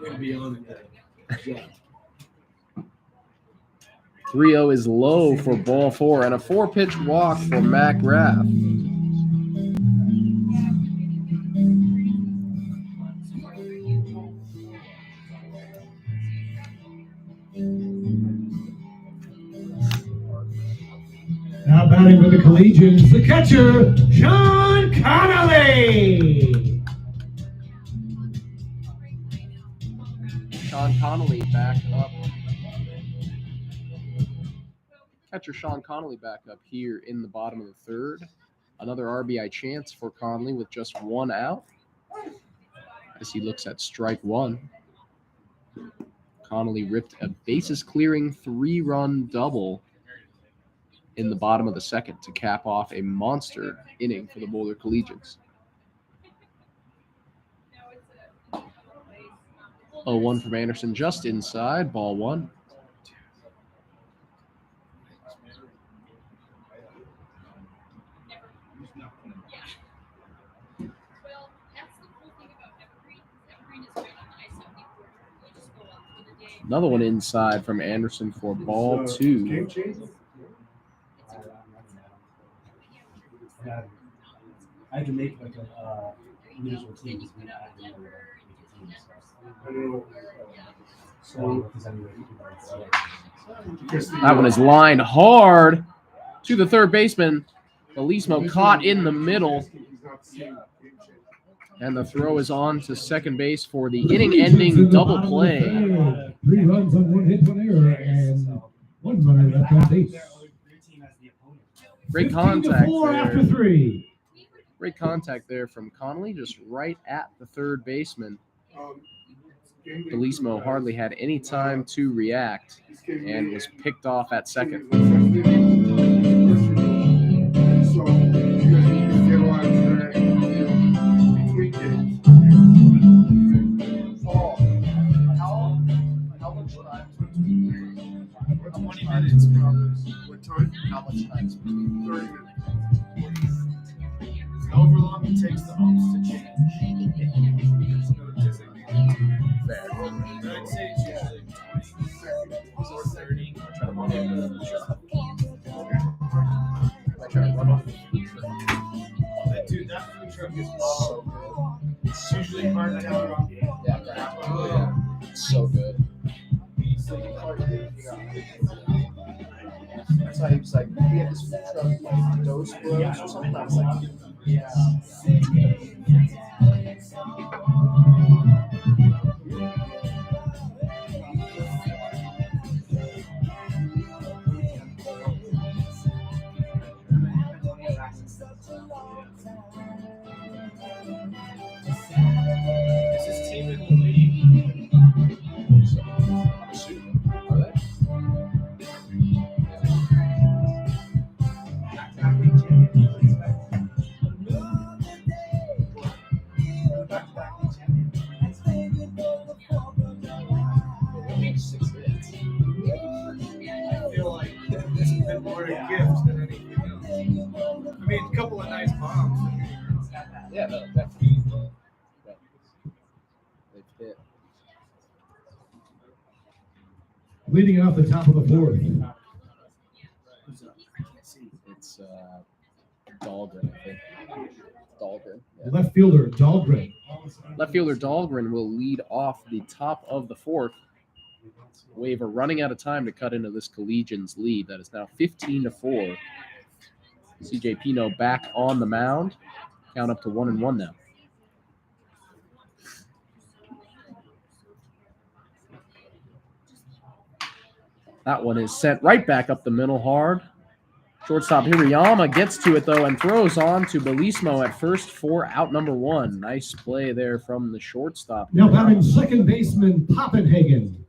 Way to be on it. 3-0 is low for ball 4 and a 4-pitch walk for Mac Raff. Now batting for the Collegians, the catcher, Sean Connolly. Sean Connolly back up. Catcher Sean Connolly back up here in the bottom of the third. Another RBI chance for Connolly with just 1 out as he looks at strike 1. Connolly ripped a bases-clearing 3-run double in the bottom of the second to cap off a monster inning for the Boulder Collegians. 0-1 from Anderson, just inside, ball 1. Another one inside from Anderson for ball 2. Game changer? I had to make like a individual team because we didn't have to make a team. So, because I mean, That one is lined hard to the third baseman. Belismo caught in the middle. And the throw is on to second base for the inning-ending double play. 3 runs on 1 hit, 1 error, and 1 runner left on base. Great 15 to contact 4 after there. 3. Great contact there from Connolly, just right at the third baseman. Belismo hardly had any time to react and was picked off at second. How much time? 20 minutes, probably. What time? How much time? 30 minutes. However long it takes the homes to change. There's no designated. Fair. I'd say it's usually 20 or 30. Dude, that food truck is so good. It's usually parked down. So good. that's why he was like, we have this food truck, like Dose Bros or something. I was like, yeah. Is this team in the league? I feel like it's been more a gift than anything else. I mean, a couple of nice bombs. Yeah, no, definitely. They've hit. Leading off the top of the 4th. It's Dahlgren, I think. Dahlgren. Yeah. Left fielder, Dahlgren. Left fielder Dahlgren will lead off the top of the 4th. Waiver running out of time to cut into this Collegians lead. That is now 15-4. CJ Pino back on the mound. Count up to 1-1 now. That one is sent right back up the middle hard. Shortstop Hirayama gets to it, though, and throws on to Belismo at first for out number 1. Nice play there from the shortstop. Now batting second baseman Poppenhagen.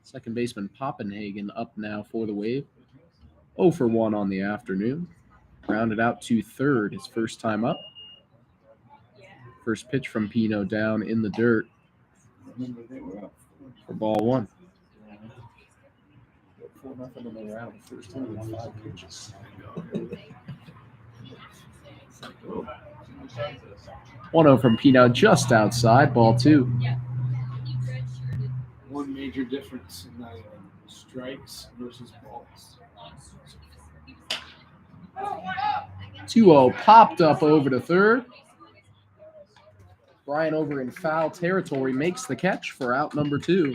Second baseman Poppenhagen up now for the Wave. 0 for 1 on the afternoon. Grounded out to third his first time up. First pitch from Pino down in the dirt for ball 1. 4-0 in the round. First time with 5 pitches. 1-0 from Pino just outside, ball 2. One major difference in strikes versus balls. 2-0 popped up over to third. Brian over in foul territory makes the catch for out number 2.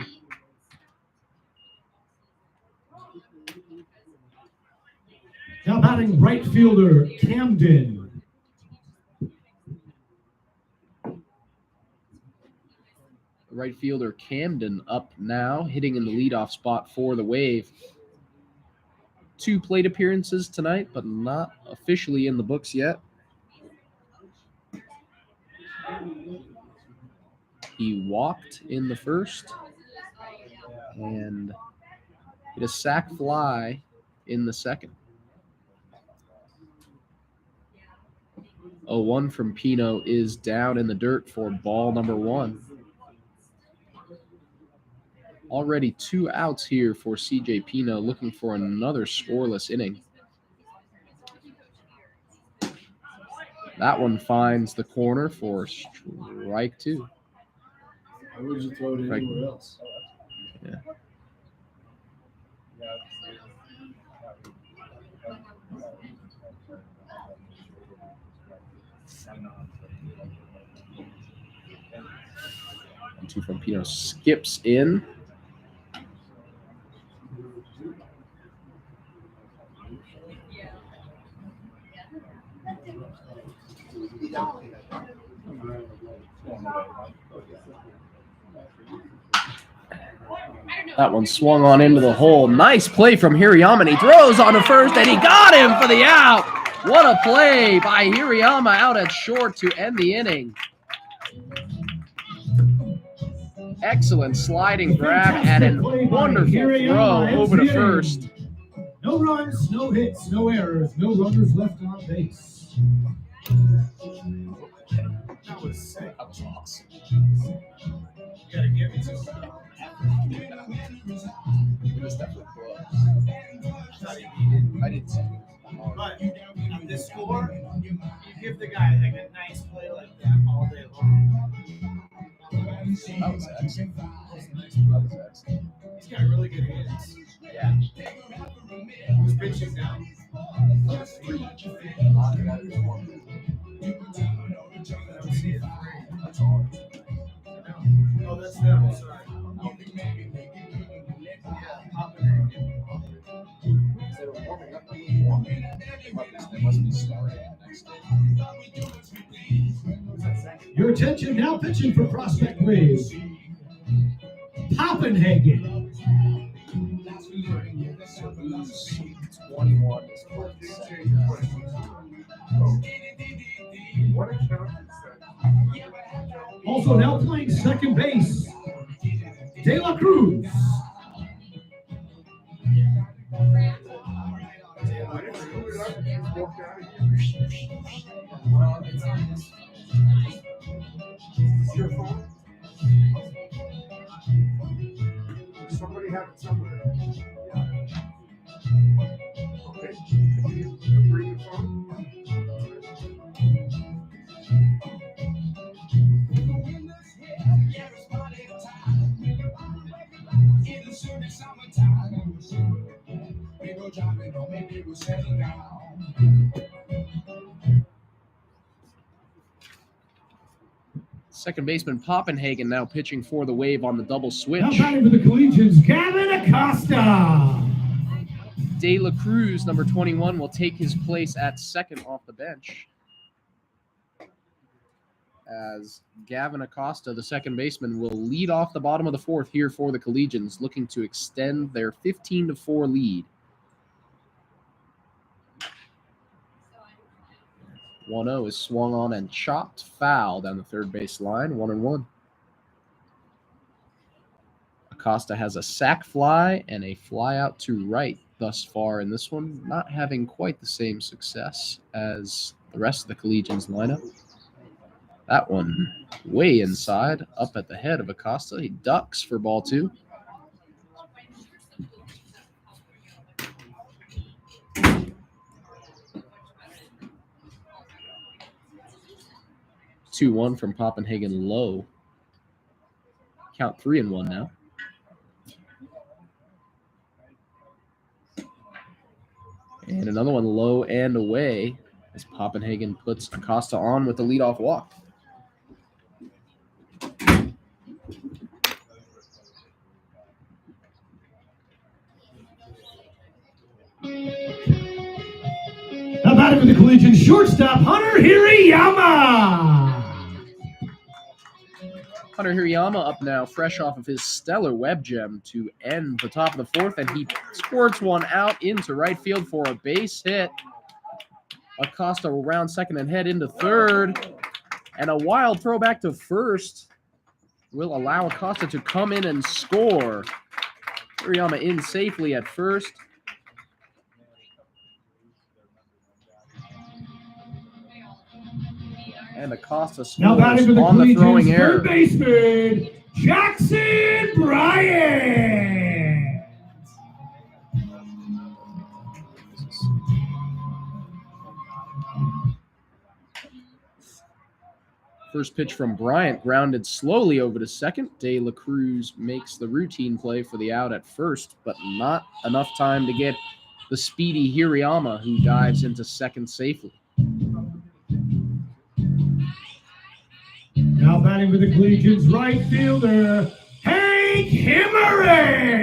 Now batting right fielder Camden. Right fielder Camden up now, hitting in the leadoff spot for the Wave. 2 plate appearances tonight, but not officially in the books yet. He walked in the first and hit a sac fly in the second. 0-1 from Pino is down in the dirt for ball number 1. Already 2 outs here for CJ Pino, looking for another scoreless inning. That one finds the corner for strike 2. Why would you throw it anywhere else? Yeah. And 2 from Pino skips in. That one swung on into the hole. Nice play from Hirayama, and he throws on to first, and he got him for the out. What a play by Hirayama out at short to end the inning. Excellent sliding grab and a wonderful throw over to first. No runs, no hits, no errors, no runners left on base. That was sick. That was awesome. You gotta give it to him. It was definitely close. I did too. But on this score, you give the guy like a nice play like that all day long. That was excellent. That was excellent. He's got really good hands. Yeah. Who's pitching now? That's hard. Oh, that's them. Sorry. They were warming up. They must be starting next day. Your attention now pitching for Prospect Waves. Poppenhagen. 21. Also now playing second base, De La Cruz. Your phone? Somebody have it somewhere. Okay. Bring your phone. Second baseman Poppenhagen now pitching for the Wave on the double switch. Now batting for the Collegians, Gavin Acosta. De La Cruz, number 21, will take his place at second off the bench as Gavin Acosta, the second baseman, will lead off the bottom of the fourth here for the Collegians, looking to extend their 15-4 lead. 1-0 is swung on and chopped foul down the third base line, 1-1. Acosta has a sac fly and a fly out to right thus far in this one, not having quite the same success as the rest of the Collegians lineup. That one way inside, up at the head of Acosta. He ducks for ball 2. Two-one from Poppenhagen low. Count 3-1 now. And another one low and away as Poppenhagen puts Acosta on with the leadoff walk. Now batting for the Collegian shortstop, Hunter Hirayama. Hunter Hirayama up now, fresh off of his stellar web gem to end the top of the fourth, and he squirts one out into right field for a base hit. Acosta will round second and head into third, and a wild throw back to first will allow Acosta to come in and score. Hirayama in safely at first. And Acosta Now batting scores for the on the throwing Collegians error. third baseman, Jackson Bryant. First pitch from Bryant, grounded slowly over to second. De La Cruz makes the routine play for the out at first, but not enough time to get the speedy Hirayama, who dives into second safely. Now batting for the Collegians right fielder, Hank Himmerich.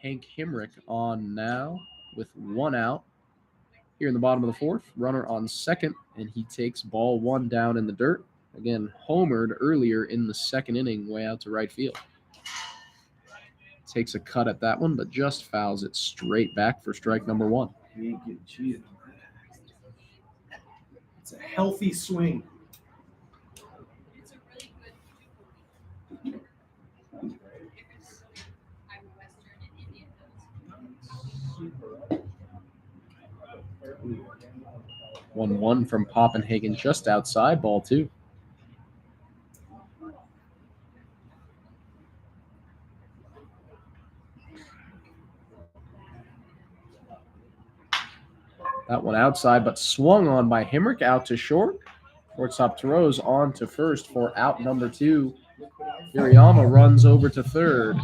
Hank Himmerich on now with one out. Here in the bottom of the fourth, runner on second, and he takes ball 1 down in the dirt. Again, homered earlier in the second inning, way out to right field. Takes a cut at that one, but just fouls it straight back for strike number 1. He ain't getting cheated on that. It's a healthy swing. It's a really good. I'm Western and Indian those. 1-1 from Poppenhagen just outside, ball 2. That one outside, but swung on by Himmerich out to short. Shortstop throws on to first for out number 2. Hirayama runs over to third.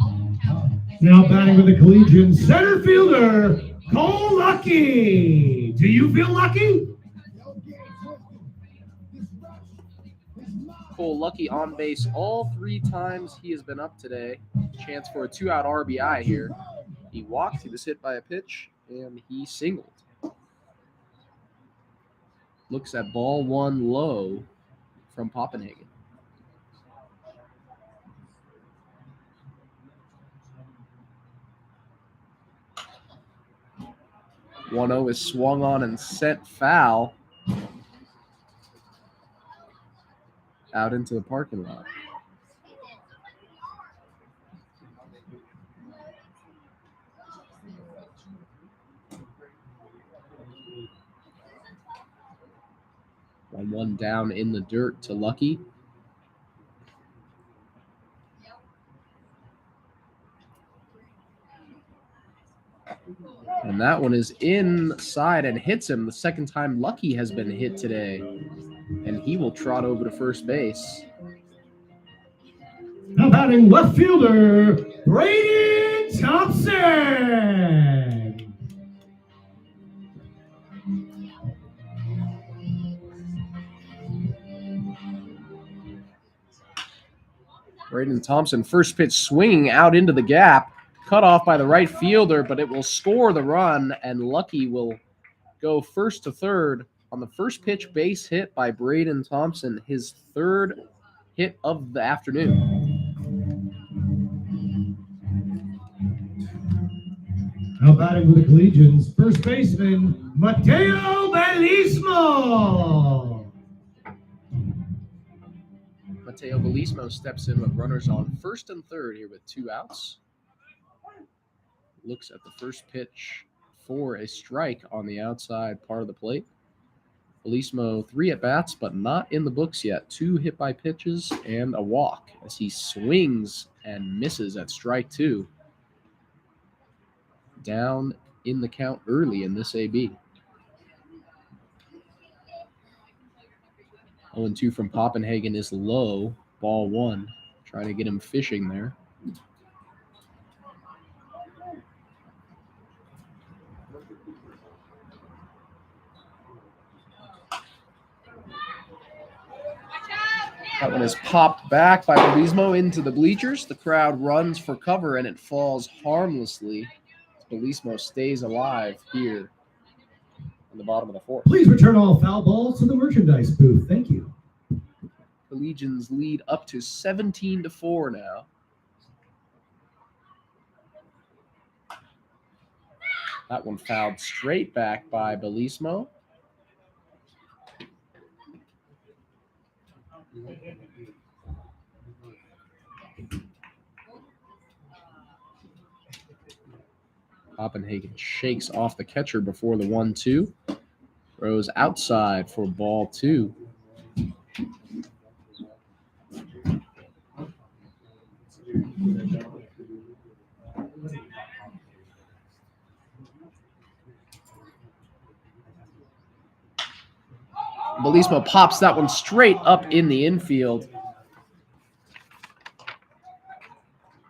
Now batting with the Collegian center fielder, Cole Lucky. Do you feel lucky? Cole Lucky on base all 3 times he has been up today. Chance for a 2-out RBI here. He walked, he was hit by a pitch, and he singled. Looks at ball 1 low from Poppenhagen. .1-0 is swung on and sent foul out into the parking lot. One down in the dirt to Lucky. And that one is inside and hits him. The second time Lucky has been hit today. And he will trot over to first base. Now batting left fielder, Braden Thompson. Braden Thompson, first pitch swinging out into the gap. cut off by the right fielder, but it will score the run, and Lucky will go first to third on the first pitch base hit by Braden Thompson, his third hit of the afternoon. Now batting with the Collegians, first baseman Mateo Belismo. Mateo Belismo steps in with runners on first and third here with 2 outs. Looks at the first pitch for a strike on the outside part of the plate. Belismo 3 at-bats, but not in the books yet. 2 hit by pitches and a walk as he swings and misses at strike 2. Down in the count early in this AB. 0-2 from Poppenhagen is low. Ball 1. Trying to get him fishing there. That one is popped back by Belismo into the bleachers. The crowd runs for cover, and it falls harmlessly. Belismo stays alive here in the bottom of the 4th. Please return all foul balls to the merchandise booth. Thank you. The Legions lead up to 17-4 now. That one fouled straight back by Belismo. Poppenhagen shakes off the catcher before the 1-2. Throws outside for ball 2. Belismo pops that one straight up in the infield.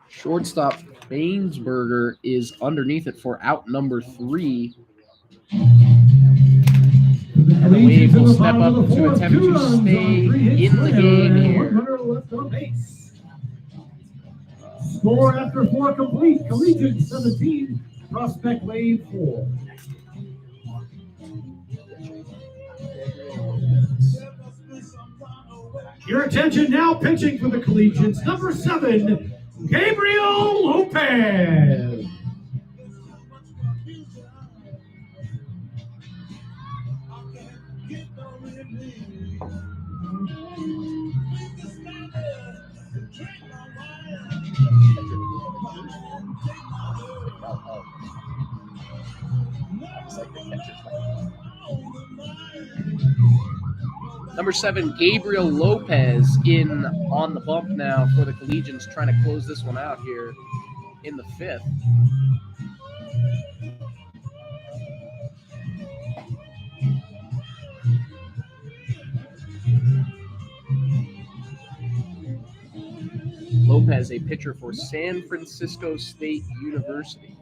Shortstop Bainsberger is underneath it for out number 3. And the Wave will step up to attempt to stay in the game here. Score after 4 complete. Collegians 17, Prospect Wave 4. Your attention now, pitching for the Collegians, number 7, Gabriel Lopez. Number 7, Gabriel Lopez in on the bump now for the Collegians, trying to close this one out here in the 5th. Lopez, a pitcher for San Francisco State University.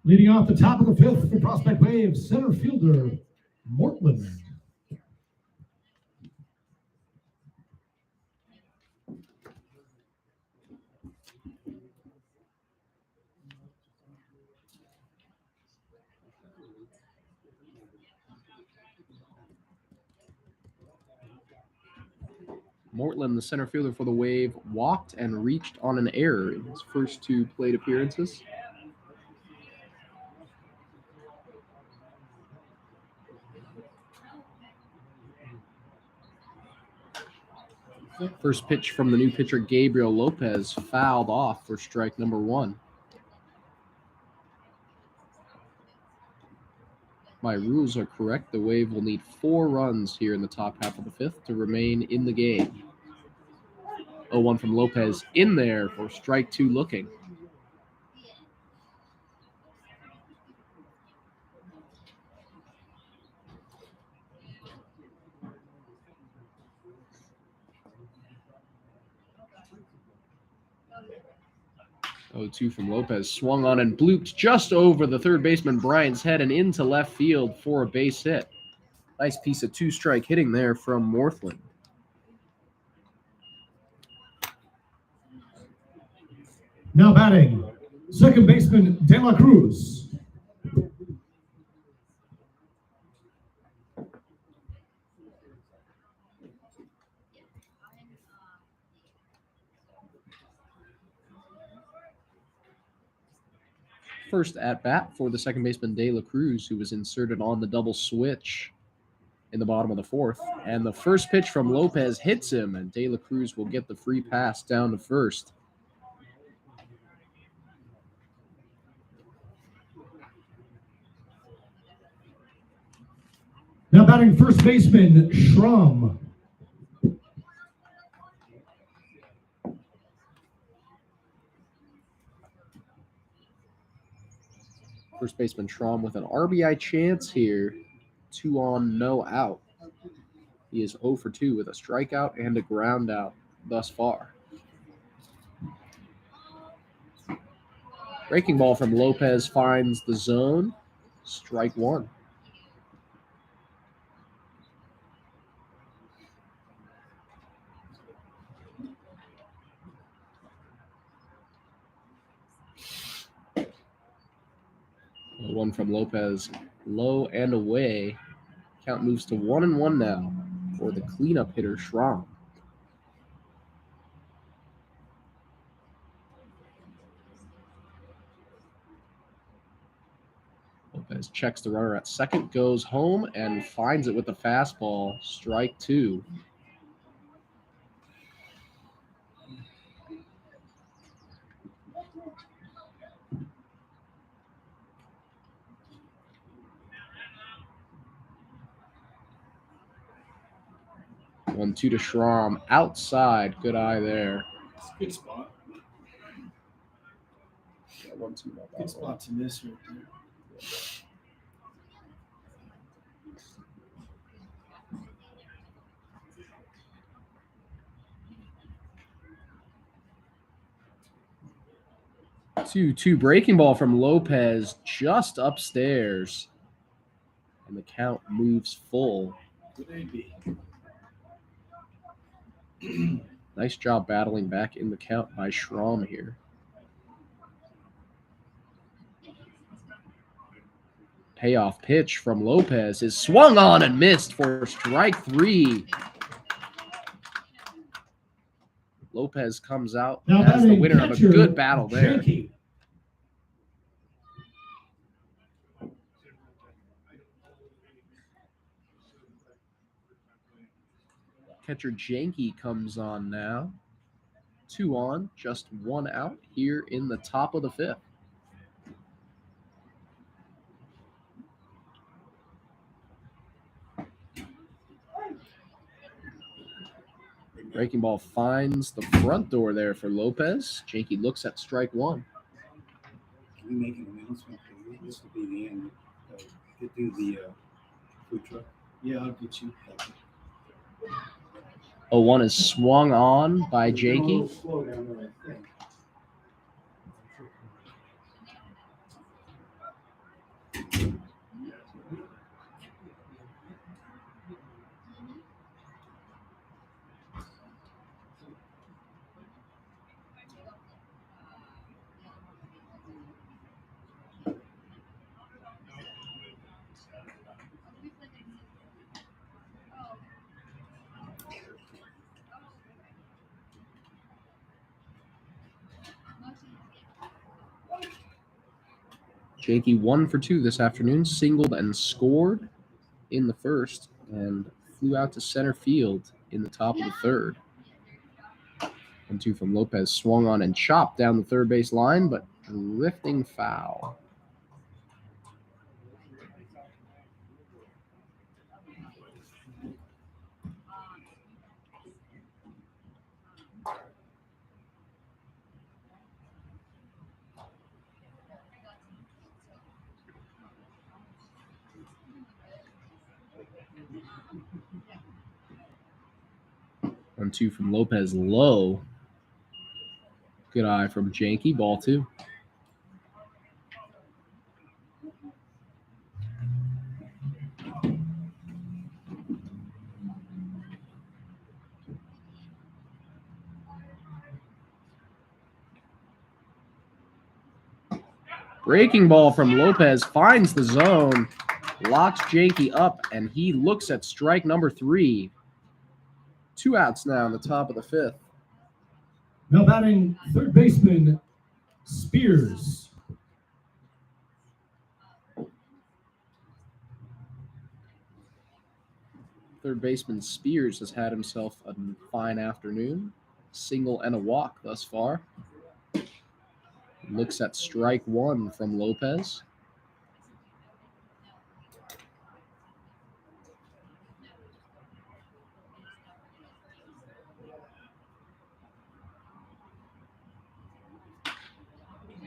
Leading off the top of the 5th for Prospect Wave, center fielder Mortland. Mortland, the center fielder for the Wave, walked and reached on an error in his first 2 plate appearances. First pitch from the new pitcher, Gabriel Lopez, fouled off for strike number 1. my rules are correct, the Wave will need 4 runs here in the top half of the 5th to remain in the game. 0-1 from Lopez in there for strike 2 looking. Oh, 2 from Lopez, swung on and blooped just over the third baseman Bryant's head and into left field for a base hit. Nice piece of 2-strike hitting there from Morthland. Now batting, second baseman De La Cruz. First at bat for the second baseman De La Cruz, who was inserted on the double switch in the bottom of the 4th. And the first pitch from Lopez hits him, and De La Cruz will get the free pass down to first. Now batting first baseman Schramm. First baseman Schramm with an RBI chance here. 2 on, no out. He is 0 for 2 with a strikeout and a ground out thus far. Breaking ball from Lopez finds the zone. Strike 1. One from Lopez, low and away. Count moves to 1-1 now for the cleanup hitter Schramm. Lopez checks the runner at second, goes home, and finds it with the fastball. Strike 2. One, 2 to Schramm. Outside. Good eye there. It's a good spot. Yeah, 1-2. Good spot to miss right there. 2-2 breaking ball from Lopez just upstairs. And the count moves full. Good AB. Nice job battling back in the count by Schramm here. Payoff pitch from Lopez is swung on and missed for strike 3. Lopez comes out Now as the batting winner of a catcher, good battle there. Janke. Catcher Janke comes on now. 2 on, just 1 out here in the top of the 5th. Breaking ball finds the front door there for Lopez. Janke looks at strike 1. Can we make an announcement? This will be the end. To do the food truck. Yeah, I'll get you. 0-1 is swung on by Janke. Slow down there, I think. Janke 1 for 2 this afternoon, singled and scored in the first and flew out to center field in the top of the 3rd. 1-2 from Lopez, swung on and chopped down the third base line, but drifting foul. 1-2 from Lopez, low. Good eye from Janky, ball 2. Breaking ball from Lopez finds the zone, locks Janky up, and he looks at strike number 3. 2 outs now in the top of the 5th. Now batting third baseman, Spears. Third baseman Spears has had himself a fine afternoon. Single and a walk thus far. Looks at strike 1 from Lopez.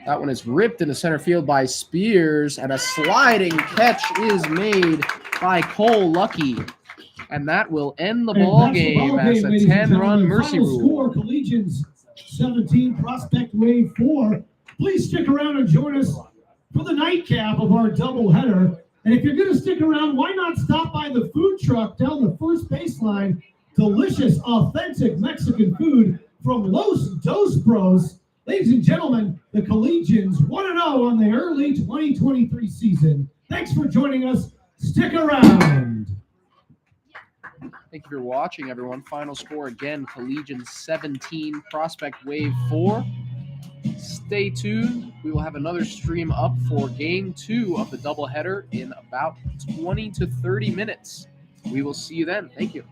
That one is ripped into center field by Spears, and a sliding catch is made by Cole Lucky. And that will end the ball game as a 10-run mercy Final rule. score, Collegians 17, Prospect Wave 4. Please stick around and join us for the nightcap of our doubleheader. And if you're going to stick around, why not stop by the food truck down the first baseline? Delicious, authentic Mexican food from Los Dos Bros. Ladies and gentlemen, the Collegians 1-0 on the early 2023 season. Thanks for joining us. Stick around. Thank you for watching, everyone. Final score again, Collegians 17, Prospect Wave 4. Stay tuned. We will have another stream up for Game 2 of the doubleheader in about 20 to 30 minutes. We will see you then. Thank you.